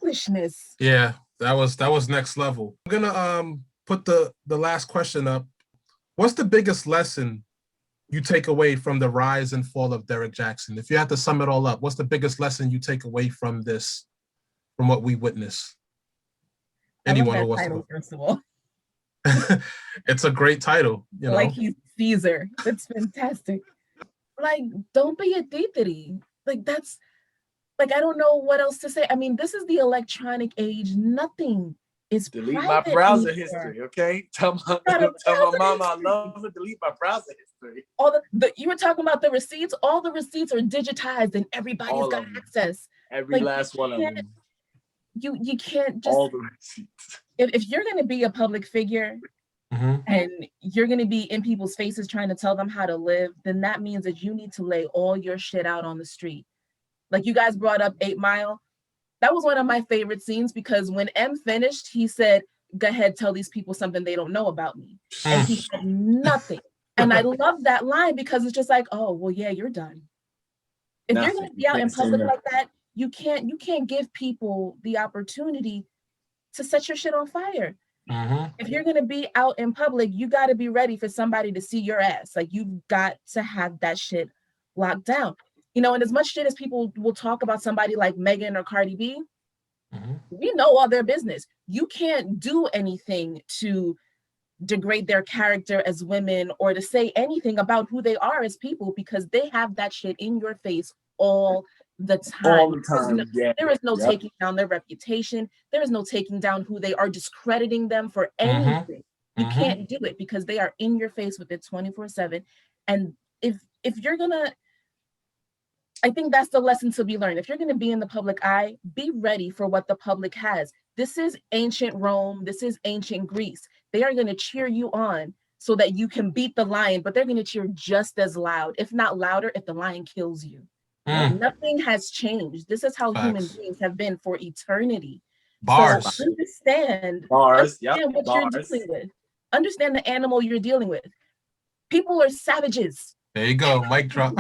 Foolishness. Yeah, that was next level. I'm gonna put the last question up. What's the biggest lesson you take away from the rise and fall of Derrick Jaxn? If you had to sum it all up, what's the biggest lesson you take away from this, from what we witnessed? Anyone who wants to go. First of all. It's a great title, you know. Like he's Caesar. That's fantastic. Like, don't be a thiefity. Like that's like I don't know what else to say. I mean, this is the electronic age. Nothing is delete my browser history, okay? Tell my mama I love her. Delete my browser history. All the you were talking about the receipts. All the receipts are digitized, and everybody's got access. Every last one of them. You can't just all the receipts. If you're going to be a public figure and you're going to be in people's faces trying to tell them how to live, then that means that you need to lay all your shit out on the street. Like you guys brought up 8 Mile. That was one of my favorite scenes because when M finished, he said, go ahead, tell these people something they don't know about me. And he said nothing. And I love that line because it's just like, oh, well, yeah, you're done. If you're going to be out in public like that, you can't give people the opportunity to set your shit on fire. If you're going to be out in public, you got to be ready for somebody to see your ass. Like you've got to have that shit locked down. You know, and as much shit as people will talk about somebody like Megan or Cardi B, We know all their business. You can't do anything to degrade their character as women or to say anything about who they are as people, because they have that shit in your face all the time. All the time. There is no taking down their reputation. There is no taking down who they are, discrediting them for anything. You can't do it because they are in your face with it 24/7. And if you're gonna, I think that's the lesson to be learned. If you're going to be in the public eye, be ready for what the public has. This is ancient Rome. This is ancient Greece. They are going to cheer you on so that you can beat the lion, but they're going to cheer just as loud, if not louder, if the lion kills you. Nothing has changed. This is how human beings have been for eternity. Bars. So understand what you're dealing with. Understand the animal you're dealing with. People are savages. There you go. Mic drop.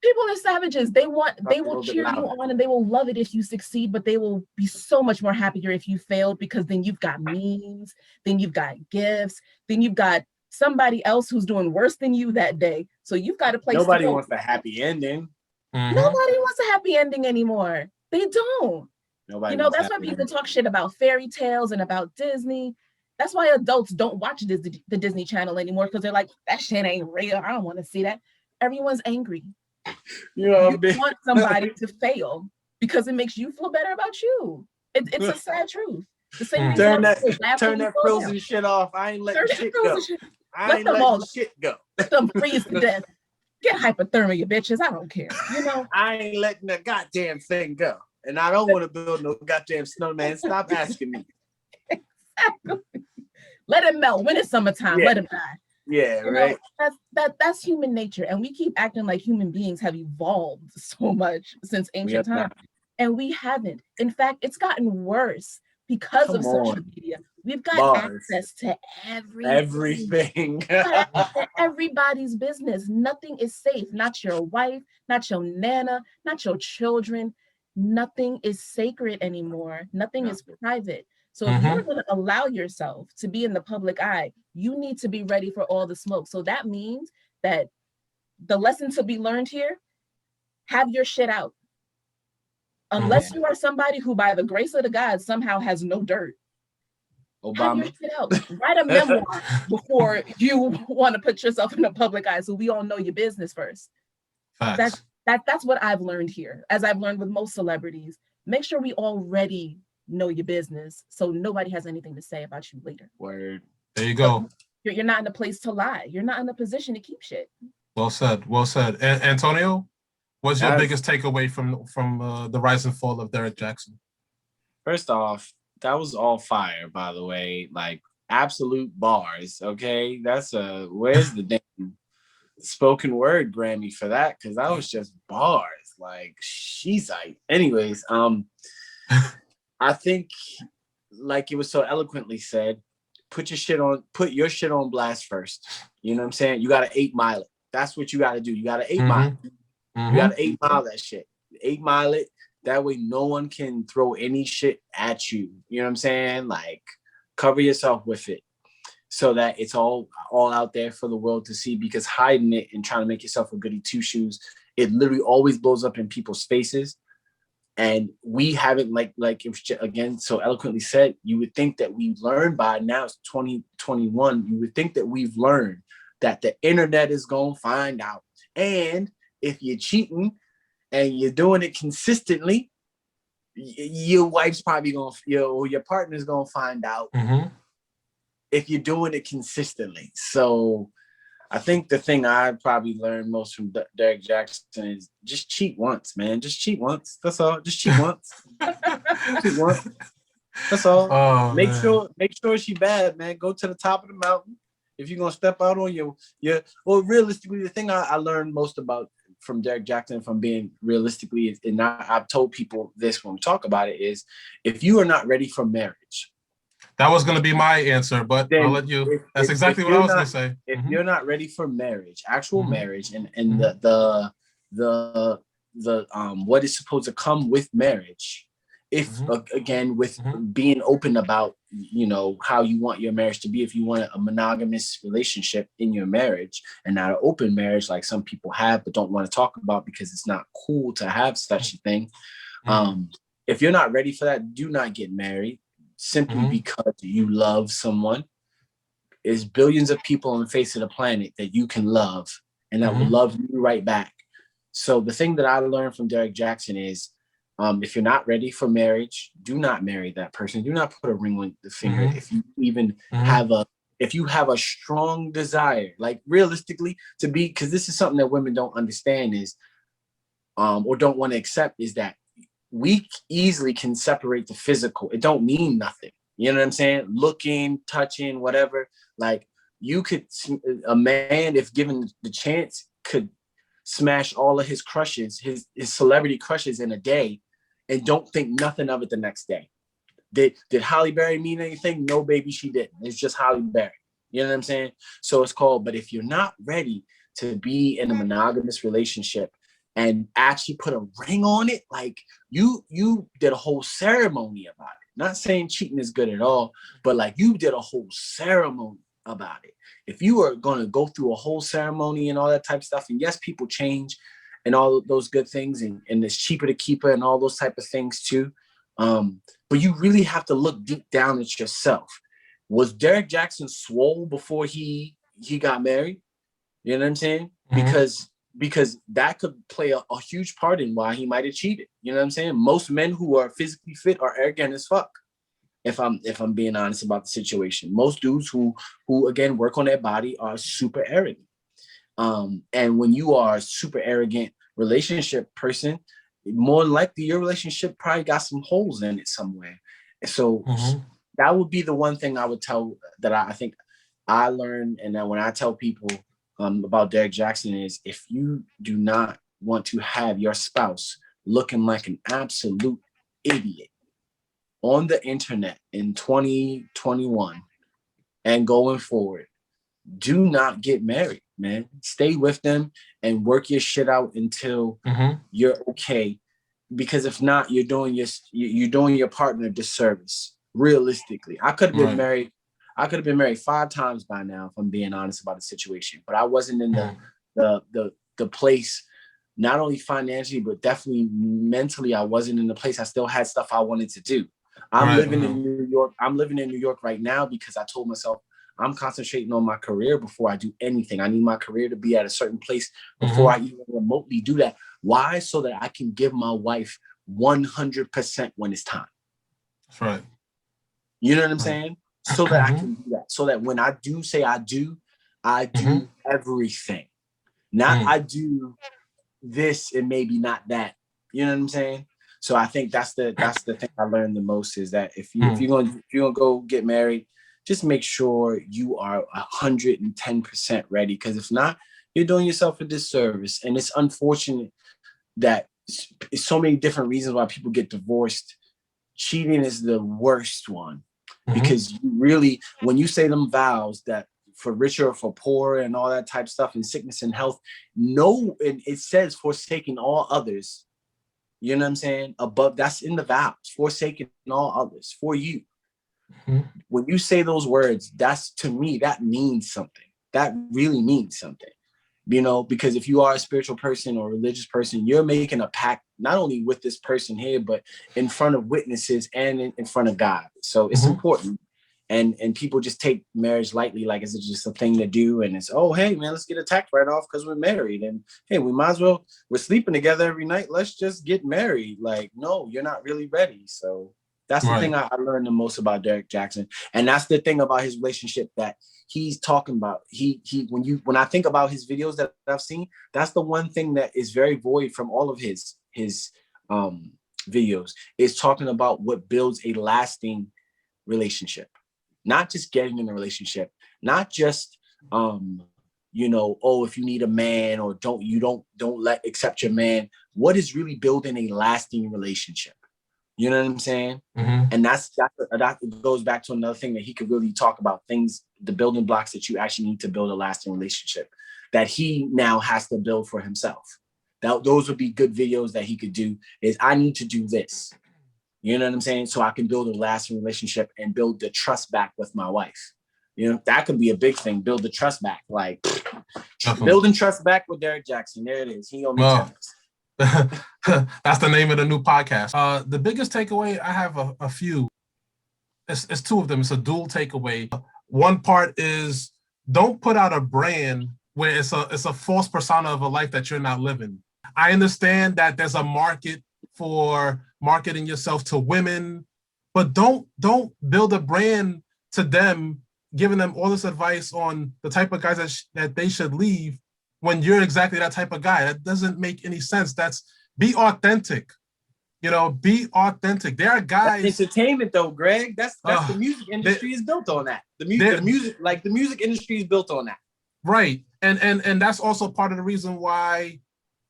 People are savages. They will cheer you on and they will love it if you succeed, but they will be so much more happier if you failed, because then you've got memes, then you've got gifts, then you've got somebody else who's doing worse than you that day. So you've got a place. Nobody wants a happy ending. Nobody wants a happy ending anymore. They don't. Nobody. That's why people talk shit about fairy tales and about Disney. That's why adults don't watch the Disney Channel anymore, because they're like, that shit ain't real. I don't want to see that. Everyone's angry. You want somebody to fail because it makes you feel better about you. It's a sad truth. The same turn that frozen shit off. I ain't letting shit go. I ain't letting shit go. Let them freeze to death. Get hypothermia, bitches. I don't care. I ain't letting the goddamn thing go. And I don't want to build no goddamn snowman. Stop asking me. Exactly. Let it melt. When it's summertime, let it die. Yeah, right. That's human nature, and we keep acting like human beings have evolved so much since ancient times, and we haven't. In fact, it's gotten worse because of social media. We've got access to everything. Everybody's business. Nothing is safe. Not your wife, not your nana, not your children. Nothing is sacred anymore. Nothing is private. So if you're going to allow yourself to be in the public eye, you need to be ready for all the smoke. So that means that the lesson to be learned here, have your shit out. Unless you are somebody who, by the grace of the gods, somehow has no dirt. Obama. Have your shit out. Write a memoir before you want to put yourself in the public eye, so we all know your business first. Facts. That's what I've learned here, as I've learned with most celebrities. Make sure we already know your business, so nobody has anything to say about you later. Word. There you go. You're not in a place to lie. You're not in a position to keep shit. Well said. Well said. Antonio, what's your biggest takeaway from the rise and fall of Derrick Jaxn? First off, that was all fire, by the way. Like, absolute bars. Okay, that's where's the damn spoken word Grammy for that? Because that was just bars. Like, she's like. Anyways, I think, like it was so eloquently said, put your shit on blast first. You know what I'm saying? You gotta 8 Mile it. That's what you gotta do. You gotta 8 Mile. You gotta 8 Mile that shit. 8 Mile it. That way no one can throw any shit at you. You know what I'm saying? Like, cover yourself with it so that it's all out there for the world to see, because hiding it and trying to make yourself a goody two shoes, it literally always blows up in people's faces. And we haven't, like it was again so eloquently said, you would think that we've learned by now, it's 2021, you would think that we've learned that the internet is going to find out. And if you're cheating and you're doing it consistently, your wife's probably going to, your partner's going to find out if you're doing it consistently. So I think the thing I probably learned most from Derrick Jaxn is just cheat once, man. Just cheat once. That's all. Just cheat once. Cheat once. That's all. Oh, make sure she bad, man. Go to the top of the mountain. If you're gonna step out on well, realistically, the thing I learned most about from Derrick Jaxn, from being realistically, and I've told people this when we talk about it, is if you are not ready for marriage. That was going to be my answer, but I'll let you. That's exactly what I was going to say. If you're not ready for marriage, actual marriage, and the what is supposed to come with marriage, if again with being open about how you want your marriage to be, if you want a monogamous relationship in your marriage and not an open marriage like some people have but don't want to talk about because it's not cool to have such a thing. if you're not ready for that, do not get married simply because you love someone. There's billions of people on the face of the planet that you can love and that will love you right back. So the thing that I learned from Derrick Jaxn is, if you're not ready for marriage, do not marry that person. Do not put a ring on the finger. If you even have a strong desire, like realistically to be, because this is something that women don't understand is, or don't want to accept, is that we easily can separate the physical. It don't mean nothing. You know what I'm saying? Looking, touching, whatever. Like a man, if given the chance, could smash all of his crushes, his celebrity crushes in a day and don't think nothing of it the next day. Did Halle Berry mean anything? No, baby, she didn't. It's just Halle Berry. You know what I'm saying? So it's called, but if you're not ready to be in a monogamous relationship and actually put a ring on it, like you did a whole ceremony about it. Not saying cheating is good at all, but like you did a whole ceremony about it. If you are going to go through a whole ceremony and all that type of stuff, and yes, people change and all those good things, and it's cheaper to keep it and all those type of things too. But you really have to look deep down at yourself. Was Derrick Jaxn swole before he got married? You know what I'm saying? Because that could play a huge part in why he might have cheated. You know what I'm saying? Most men who are physically fit are arrogant as fuck. If I'm being honest about the situation, most dudes who again work on their body are super arrogant. And when you are a super arrogant relationship person, more than likely your relationship probably got some holes in it somewhere. So that would be the one thing I would tell that I think I learned, and that when I tell people about Derrick Jaxn is, if you do not want to have your spouse looking like an absolute idiot on the internet in 2021 and going forward, do not get married, man. Stay with them and work your shit out until you're okay. Because if not, you're doing your partner a disservice. Realistically, I could have been married. I could have been married 5 times by now, if I'm being honest about the situation. But I wasn't in the place, not only financially, but definitely mentally. I wasn't in the place. I still had stuff I wanted to do. I'm living in New York. I'm living in New York right now because I told myself I'm concentrating on my career before I do anything. I need my career to be at a certain place before I even remotely do that. Why? So that I can give my wife 100% when it's time. That's right. You know what I'm saying? So that I can do that. So that when I do say I do everything. Not I do this and maybe not that. You know what I'm saying? So I think that's the thing I learned the most, is that if you're gonna go get married, just make sure you are 110% ready. Because if not, you're doing yourself a disservice. And it's unfortunate that it's so many different reasons why people get divorced. Cheating is the worst one, because you really, when you say them vows that for richer or for poorer and all that type of stuff, and sickness and health, and it says forsaking all others. You know what I'm saying? Above, that's in the vows, forsaking all others for you. When you say those words, that's, to me, that means something. That really means something. You know, because if you are a spiritual person or religious person, you're making a pact, not only with this person here, but in front of witnesses and in front of God. So it's important. And people just take marriage lightly, like it's just a thing to do. And it's, oh, hey, man, let's get attacked right off because we're married. And hey, we might as well, we're sleeping together every night. Let's just get married. Like, no, you're not really ready. So that's the thing I learned the most about Derrick Jaxn. And that's the thing about his relationship that he's talking about. When I think about his videos that I've seen, that's the one thing that is very void from all of his videos, is talking about what builds a lasting relationship. Not just getting in a relationship, not just if you need a man or don't accept your man. What is really building a lasting relationship? You know what I'm saying? And that goes back to another thing that he could really talk about, things, the building blocks that you actually need to build a lasting relationship that he now has to build for himself. Those would be good videos that he could do, is I need to do this. You know what I'm saying? So I can build a lasting relationship and build the trust back with my wife. You know, that could be a big thing. Build the trust back. Like building trust back with Derrick Jaxn. There it is. He only 10 us. That's the name of the new podcast. The biggest takeaway, I have a few. It's two of them. It's a dual takeaway. One part is don't put out a brand where it's a false persona of a life that you're not living. I understand that there's a market for marketing yourself to women, but don't build a brand to them, giving them all this advice on the type of guys that they should leave when you're exactly that type of guy. That doesn't make any sense. Be authentic. Be authentic. There are guys. That's entertainment, though, Greg. That's the music industry is built on that. The music industry is built on that. Right, and that's also part of the reason why,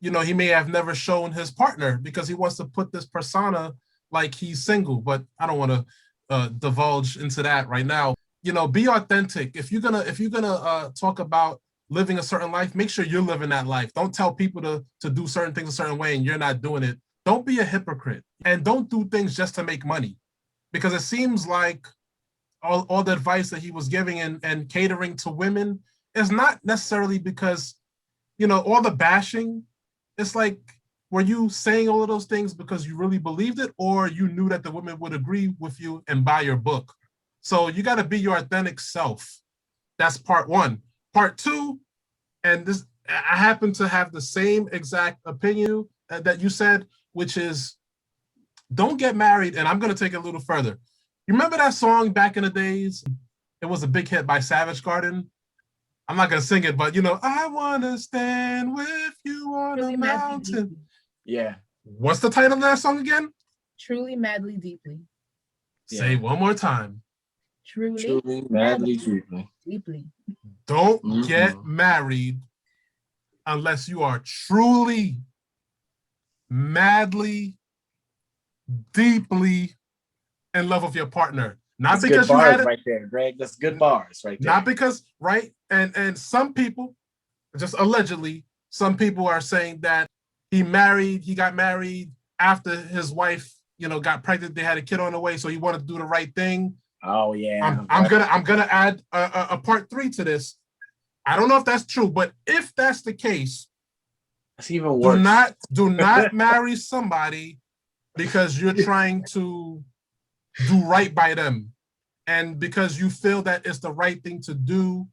he may have never shown his partner, because he wants to put this persona like he's single. But I don't want to divulge into that right now. Be authentic. If you're gonna talk about living a certain life, make sure you're living that life. Don't tell people to do certain things a certain way and you're not doing it. Don't be a hypocrite, and don't do things just to make money, because it seems like all the advice that he was giving and catering to women is not necessarily because, all the bashing. It's like, were you saying all of those things because you really believed it, or you knew that the women would agree with you and buy your book? So you got to be your authentic self. That's part one. Part two, and this, I happen to have the same exact opinion that you said, which is, don't get married. And I'm going to take it a little further. You remember that song back in the days? It was a big hit by Savage Garden. I'm not going to sing it, but I want to stand with you on a mountain. Yeah. What's the title of that song again? Truly, madly, deeply. Say it one more time. Truly, madly, deeply. Don't get married unless you are truly, madly, deeply in love with your partner. Not That's because good you bars had it right there, Greg. That's good bars right there. Not because, right? And some people, just allegedly, some people are saying that he got married after his wife, got pregnant. They had a kid on the way, so he wanted to do the right thing. Oh yeah. I'm gonna add a part 3 to this. I don't know if that's true, but if that's the case, that's even worse. Do not marry somebody because you're trying to do right by them, and because you feel that it's the right thing to do,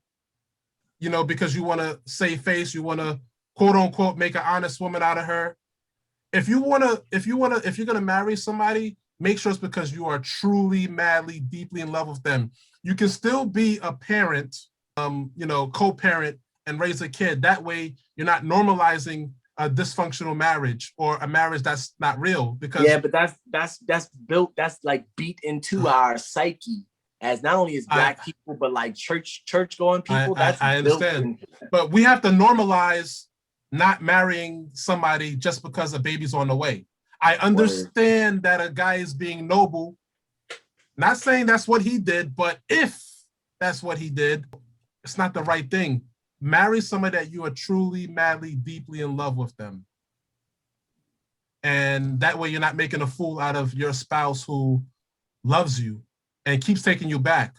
because you want to save face, you want to quote unquote make an honest woman out of her. If you're gonna marry somebody, make sure it's because you are truly, madly, deeply in love with them. You can still be a parent, co-parent, and raise a kid. That way, you're not normalizing a dysfunctional marriage or a marriage that's not real. Because but that's built. That's like beat into our psyche as not only as Black people, but like church going people. I understand, but we have to normalize not marrying somebody just because a baby's on the way. I understand that a guy is being noble. Not saying that's what he did, but if that's what he did, it's not the right thing. Marry somebody that you are truly, madly, deeply in love with them. And that way you're not making a fool out of your spouse who loves you and keeps taking you back.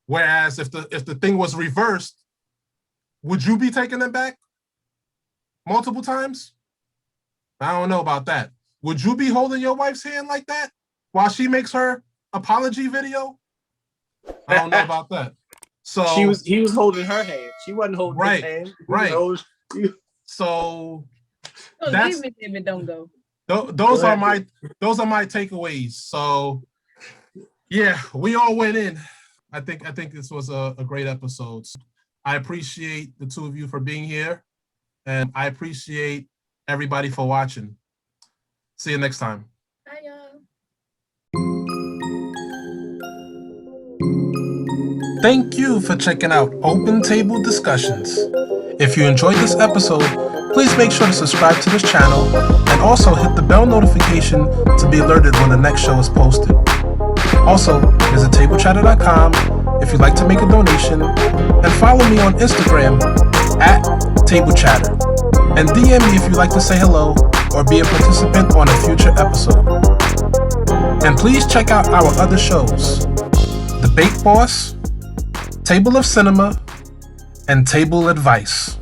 Whereas if the thing was reversed, would you be taking them back multiple times? I don't know about that. Would you be holding your wife's hand like that while she makes her apology video? I don't know about that. So he was holding her hand. She wasn't holding his hand. So that's leave me, don't go. Those are my takeaways. So yeah, we all went in. I think this was a great episode. I appreciate the two of you for being here, and I appreciate everybody for watching. See you next time. Bye, y'all. Thank you for checking out Open Table Discussions. If you enjoyed this episode, please make sure to subscribe to this channel and also hit the bell notification to be alerted when the next show is posted. Also, visit tablechatter.com if you'd like to make a donation, and follow me on Instagram @tablechatter, and DM me if you'd like to say hello or be a participant on a future episode. And please check out our other shows: The Bake Boss, Table of Cinema, and Table Advice.